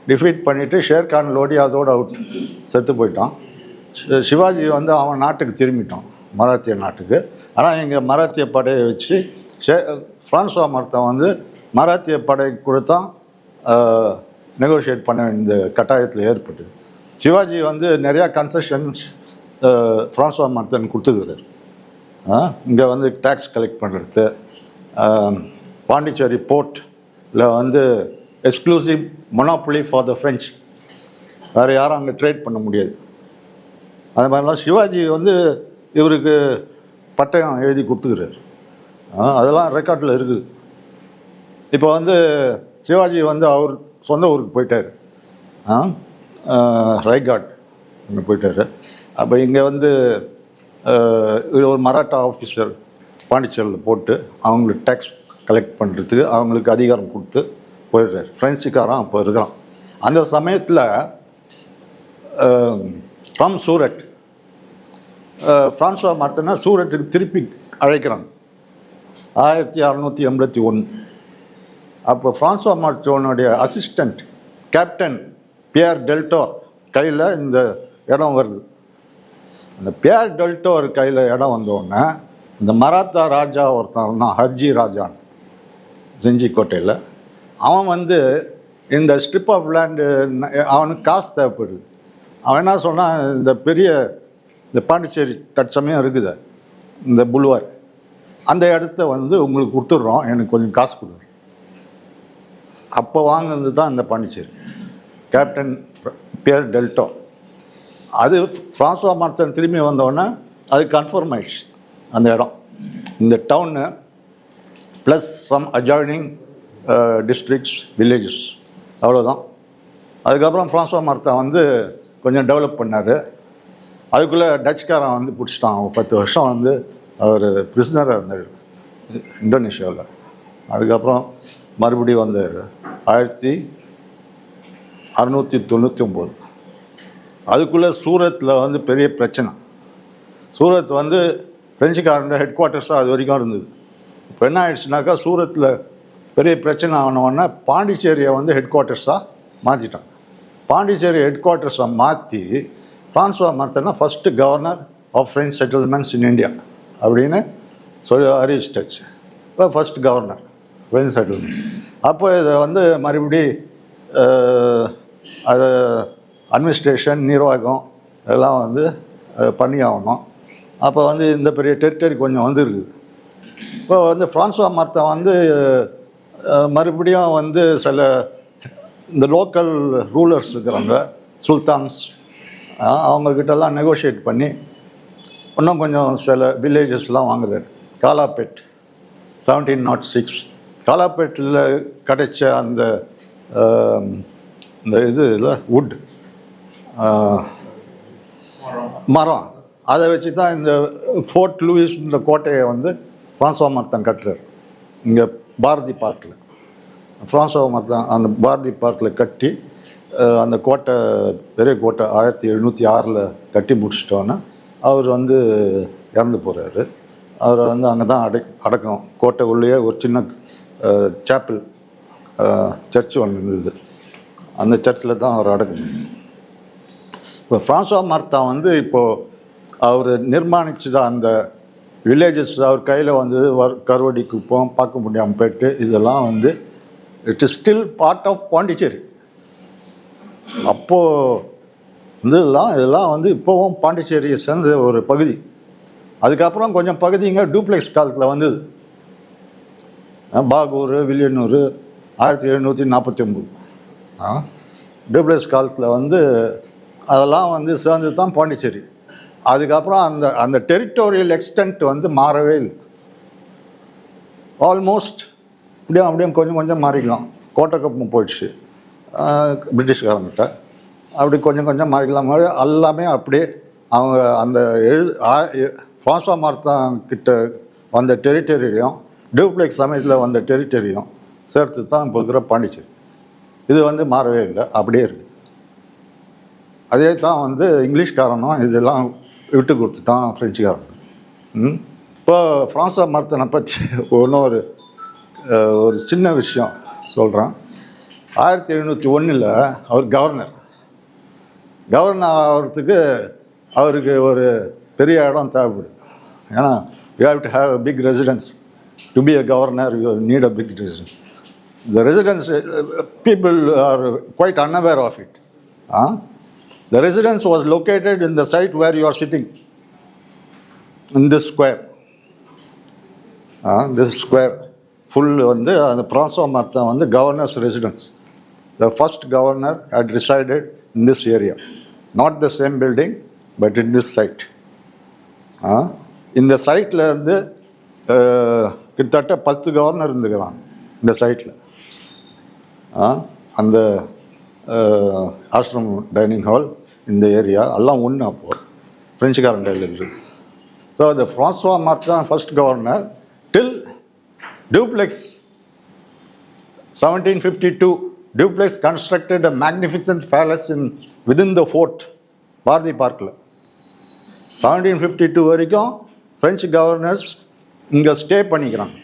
F: டிஃபீட் பண்ணிவிட்டு ஷேர்கான் லோடி அதோடு அவுட், செத்து போயிட்டான். சிவாஜி வந்து அவன் நாட்டுக்கு திரும்பிட்டான், மராத்திய நாட்டுக்கு. ஆனால் இங்கே மராத்திய படையை வச்சு ஃப்ரான்சுவா மார்த்தா வந்து மராத்திய படை கொடுத்தான் நெகோஷியேட் பண்ண வேண்டிய கட்டாயத்தில் ஏற்பட்டது. சிவாஜி வந்து நிறையா கன்செஷன்ஸ் ஃப்ரான்சுவா மார்த்தன் கொடுத்துக்கிறார். இங்கே வந்து டேக்ஸ் கலெக்ட் பண்ணுறது, பாண்டிச்சேரி போர்ட்டில் வந்து எக்ஸ்க்ளூசிவ் மொனாப்புலி ஃபார் த ஃப்ரெஞ்ச், வேறு யாரும் அங்கே ட்ரேட் பண்ண முடியாது. அது மாதிரிலாம் சிவாஜி வந்து இவருக்கு பட்டயம் எழுதி கொடுத்துக்கிறார். அதெல்லாம் ரெக்கார்டில் இருக்குது. இப்போ வந்து சிவாஜி வந்து அவர் சொந்த ஊருக்கு போயிட்டார், ரைகாட் இங்கே போயிட்டார். அப்போ இங்கே வந்து ஒரு மராட்டா ஆஃபீஸர் பாண்டிச்சேரியில் போட்டு அவங்களுக்கு டேக்ஸ் கலெக்ட் பண்ணுறதுக்கு அவங்களுக்கு அதிகாரம் கொடுத்து போயிடுறார். ஃப்ரெஞ்சுக்காரன் அப்போ இருக்கான். அந்த சமயத்தில் ஃப்ரம் சூரட் ஃப்ரான்சுவா மார்த்தனை சூரட்டுக்கு திருப்பி அழைக்கிறாங்க 1681. அப்போ ஃப்ரான்சுவா மார்த்தனுடைய அசிஸ்டண்ட் கேப்டன் பியர் டெல்டோர் கையில் இந்த இடம் வருது. அந்த பியர் டெல்டோர் கையில் இடம் வந்தோடனே இந்த மராத்தா ராஜா ஒருத்தன் தான், ஹர்ஜி ராஜான், செஞ்சிக்கோட்டையில். அவன் வந்து இந்த ஸ்ட்ரிப் ஆஃப் லேண்டு அவனுக்கு காசு தேவைப்படுது. அவன் என்ன சொன்னான், இந்த பாண்டிச்சேரி தற்சமயம் இருக்குது இந்த புல்வார், அந்த இடத்த வந்து உங்களுக்கு கொடுத்துட்றோம், எனக்கு கொஞ்சம் காசு கொடுக்குற. அப்போ வாங்கினது தான் இந்த பாண்டிச்சேரி, கேப்டன் பியர் டெல்டோ. அது ஃப்ரான்சுவா மார்த்தன் திரும்பி வந்தோடனே அது கன்ஃபார்ம் ஆயிடுச்சு அந்த இடம், இந்த town plus some adjoining districts, villages, அவ்வளோதான். அதுக்கப்புறம் ஃப்ரான்சுவா மார்த்தா வந்து கொஞ்சம் டெவலப் பண்ணார். அதுக்குள்ளே டச்சுக்காரன் வந்து பிடிச்சிட்டான். 10 வருஷம் வந்து அவர் பிரிஸ்னராக இருந்தார் இந்தோனேஷியாவில். அதுக்கப்புறம் மறுபடியும் வந்தார் 1699. அதுக்குள்ளே சூரத்தில் வந்து பெரிய பிரச்சனை. சூரத் வந்து பிரெஞ்சுக்காரன் ஹெட் குவார்ட்டர்ஸாக அது வரைக்கும் இருந்தது. இப்போ என்ன ஆயிடுச்சுனாக்கா, சூரத்தில் பெரிய பிரச்சனை ஆனவுடனே பாண்டிச்சேரியை வந்து ஹெட் குவார்ட்டர்ஸாக மாற்றிட்டான். பாண்டிச்சேரி ஹெட் குவார்ட்டர்ஸை மாற்றி Francois Martin first governor of French settlements in India அப்படின்னு சொல்லி அறிவிச்சிட்டாச்சு. இப்போ ஃபஸ்ட் கவர்னர் ஃப்ரெஞ்ச் செட்டில்மெண்ட். அப்போ இதை வந்து மறுபடி அதை அட்மினிஸ்ட்ரேஷன், நிர்வாகம் இதெல்லாம் வந்து பண்ணி ஆகணும். அப்போ வந்து இந்த பெரிய டெரிட்டரி கொஞ்சம் வந்துருக்குது. இப்போ வந்து ஃப்ரான்சுவா மார்த்தா வந்து மறுபடியும் வந்து சில இந்த லோக்கல் ரூலர்ஸ் இருக்கிறாங்க, சுல்தான்ஸ், அவங்கக்கிட்டலாம் நெகோஷியேட் பண்ணி இன்னும் கொஞ்சம் சில வில்லேஜஸ்லாம் வாங்குறாரு. காலாப்பேட் 1706, காலாப்பேட்டில் கிடைச்ச அந்த இந்த இதில் வுட் மரம், அதை வச்சு தான் இந்த ஃபோர்ட் லூயிஸ்ன்ற கோட்டையை வந்து ஃப்ரான்சுவா மார்த்தன் கட்டுறார். இங்கே பாரதி பார்க்கில் ஃப்ரான்சுவா மார்த்தன் அந்த பாரதி பார்க்கில் கட்டி அந்த கோட்டை, பெரிய கோட்டை 1706 கட்டி முடிச்சிட்டோன்னா அவர் வந்து இறந்து போகிறாரு. அவரை வந்து அங்கே தான் அடக்கணும். கோட்டை உள்ளேயே ஒரு சின்ன சாப்பிள் சர்ச்சு ஒன்று இருந்தது, அந்த சர்ச்சில் தான் அவர் அடக்கணும். இப்போ ஃப்ரான்சுவா மார்த்தா வந்து இப்போது அவர் நிர்மாணிச்சத அந்த வில்லேஜஸ் அவர் கையில் வந்து கருவடி குப்பம், பார்க்க முடியாமல் போயிட்டு, இதெல்லாம் வந்து it is still part of Pondicherry. அப்போது வந்து இதெல்லாம் வந்து இப்போவும் பாண்டிச்சேரியை சேர்ந்த ஒரு பகுதி. அதுக்கப்புறம் கொஞ்சம் பகுதிங்க டூப்ளெக்ஸ் காலத்தில் வந்தது. பாகூர், வில்லியனூர் 1749 டூப்ளெக்ஸ் காலத்தில் வந்து அதெல்லாம் வந்து சேர்ந்து தான் பாண்டிச்சேரி. அதுக்கப்புறம் அந்த டெரிட்டோரியல் எக்ஸ்டென்ட் வந்து மாறவே இல்லை. ஆல்மோஸ்ட் அப்படியே கொஞ்சம் கொஞ்சம் மாறிக்கலாம். கோட்டக்கப்பும் போயிடுச்சு பிரிட்டிஷ்காரங்கிட்ட, அப்படி கொஞ்சம் மாறிக்கலாம். எல்லாமே அப்படியே அவங்க அந்த ஃப்ரான்சுவா மார்த்தா கிட்ட வந்த டெரிட்டரியும் டூப்ளெக்ஸ் சமயத்தில் வந்த டெரிட்டரியும் சேர்த்து தான் இப்போ இருக்கிற பாண்டிச்சேரி. இது வந்து மாறவே இல்லை, அப்படியே இருக்குது. அதே தான் வந்து இங்கிலீஷ்காரனும் இதெல்லாம் விட்டு கொடுத்துட்டான் ஃப்ரெஞ்சுக்காரன். இப்போ ஃப்ரான்சா மார்த்தனை பற்றி இன்னொரு ஒரு சின்ன விஷயம் சொல்கிறேன். 1701 அவர் கவர்னர் ஆகிறதுக்கு அவருக்கு ஒரு பெரிய இடம் தேவைப்படுது. ஏன்னா you have to have a big residence. To be a governor you need a big residence. The residence, people are quite unaware of it. The residence was located in the site where you are sitting, in this square. This square full வந்து அந்த பிரான்சோ மார்த்தன் வந்து governor's residence. The first governor had resided in this area. Not the same building, but in this site. இந்த சைட்டில் இருந்து கிட்டத்தட்ட 10 governor இருந்துக்கிறாங்க இந்த சைட்டில். அந்த ஆஷ்ரம் டைனிங் ஹால் இந்த ஏரியா எல்லாம் ஒன்று அப்போது ஃப்ரெஞ்சுக்காரன் கையில் இருக்குது. So the Francois Martin first governor till Dupleix 1752. Dupleix constructed a magnificent palace within the fort, Bharathi பார்க்கில். 1752 வரைக்கும் ஃப்ரெஞ்சு கவர்னர்ஸ் இங்கே ஸ்டே பண்ணிக்கிறாங்க.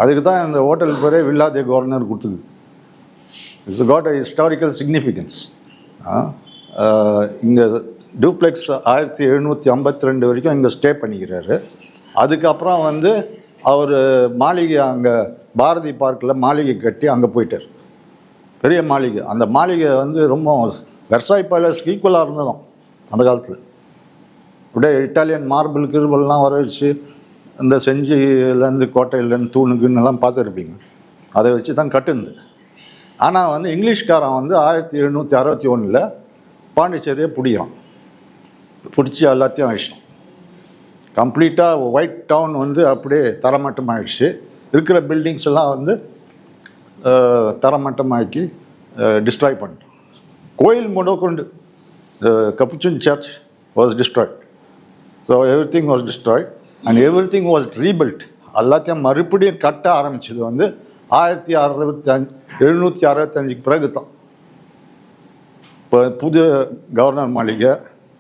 F: அதுக்கு தான் இந்த ஹோட்டல் பேரே வில்லா தி கவர்னர் கொடுத்துது. It's got a historical significance. இங்கே டூப்ளெக்ஸ் 1752 வரைக்கும் இங்கே ஸ்டே பண்ணிக்கிறாரு. அதுக்கப்புறம் வந்து அவர் மாளிகை அங்கே பாரதி பார்க்கில் மாளிகை கட்டி அங்கே போயிட்டார். பெரிய மாளிகை. அந்த மாளிகை வந்து ரொம்ப வெர்சாய் பேலஸ்க்கு ஈக்குவலாக இருந்ததும் அந்த காலத்தில். அப்படியே இட்டாலியன் மார்பிள் கிருபல்லாம் வர வச்சு இந்த செஞ்சிலேருந்து கோட்டையிலேருந்து தூணுக்குன்னெல்லாம் பார்த்துருப்பீங்க. அதை வச்சு தான் கட்டுந்து. ஆனால் வந்து இங்கிலீஷ்காரன் வந்து 1761 பாண்டிச்சேரியை பிடிக்கிறான். பிடிச்சி எல்லாத்தையும் ஆயிடுச்சிட்டான். கம்ப்ளீட்டாக ஒயிட் டவுன் வந்து அப்படியே தரமட்டமாகிடுச்சு. இருக்கிற பில்டிங்ஸ் எல்லாம் வந்து தரமட்டமாக்கி டிஸ்ட்ராய் பண்ணிட்டான். கோயில் முதற்கொண்டு Capuchin search was destroyed. So every thing was destroyed and every thing was rebuild. எல்லாத்தையும் மறுபடியும் கட்ட ஆரம்பிச்சது வந்து 1765 பிறகு தான். இப்போ புது கவர்னர் மாளிகை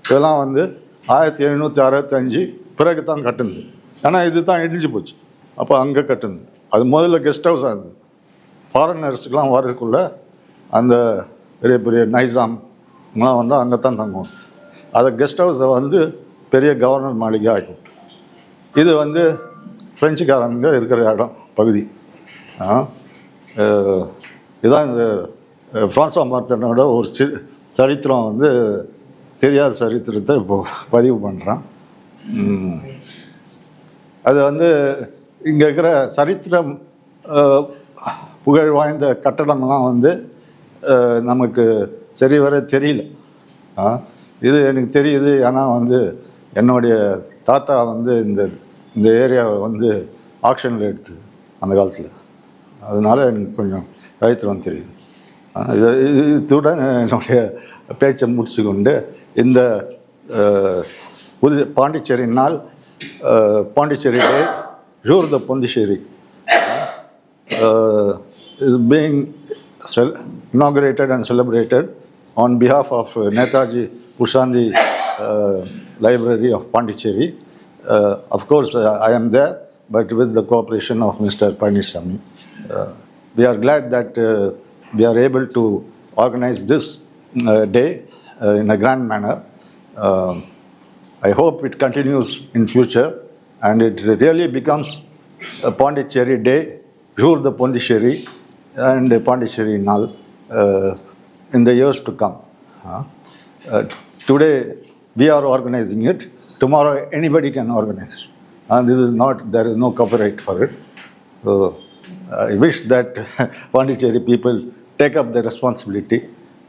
F: இதெல்லாம் வந்து 1765 பிறகு தான் கட்டுனது. ஏன்னா இது தான் இடிஞ்சு போச்சு. அப்போ அங்கே கட்டுனது. அது முதல்ல கெஸ்ட் ஹவுஸாக இருந்தது. ஃபாரினர்ஸுக்கெலாம் வரக்குள்ள அந்த பெரிய பெரிய நைசாம்லாம் வந்து அங்கே தான் தங்குவோம். அதை கெஸ்ட் ஹவுஸை வந்து பெரிய கவர்னர் மாளிகை ஆகிடும். இது வந்து ஃப்ரெஞ்சுக்காரங்க இருக்கிற இடம் பகுதி. இதுதான் இந்த ஃப்ரான்சா மார்த்தனோட ஒரு சரித்திரம் வந்து தெரியாத சரித்திரத்தை இப்போது பதிவு பண்ணுறான். அது வந்து இங்கே இருக்கிற சரித்திரம் புகழ் வாய்ந்த கட்டடம்லாம் வந்து நமக்கு சரி வர தெரியல. இது எனக்கு தெரியுது. ஏன்னா வந்து என்னுடைய தாத்தா வந்து இந்த ஏரியாவை வந்து ஆக்ஷனில் எடுத்து அந்த காலத்தில். அதனால் எனக்கு கொஞ்சம் சரித்திரம் தெரியுது. இதுடன் என்னுடைய பேச்சை முடிச்சு கொண்டு இந்த பாண்டிச்சேரி நாள், பாண்டிச்சேரி டே, ஜூர் த Pondicherry is being inaugurated and celebrated on behalf of Netaji Ushanti Library of Pondicherry. Of course, I am there, but with the cooperation of Mr. Panisami. We are glad that we are able to organize this day in a grand manner. I hope it continues in future and it really becomes a Pondicherry day, Jour de Pondicherry and Pondicherry Nal in the years to come. Today we are organizing it. Tomorrow anybody can organize. And this is not, there is no copyright for it. So I wish that Pondicherry people take up the responsibility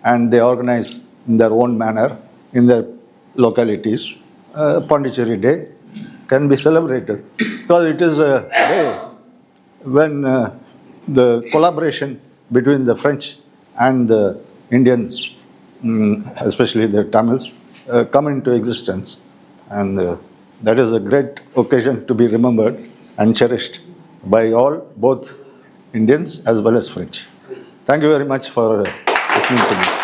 F: and they organize in their own manner in their localities. Pondicherry Day can be celebrated because it is a day when the collaboration between the French and the Indians, especially the Tamils, come into existence. And that is a great occasion to be remembered and cherished by all, both Indians as well as French. Thank you very much for listening to me.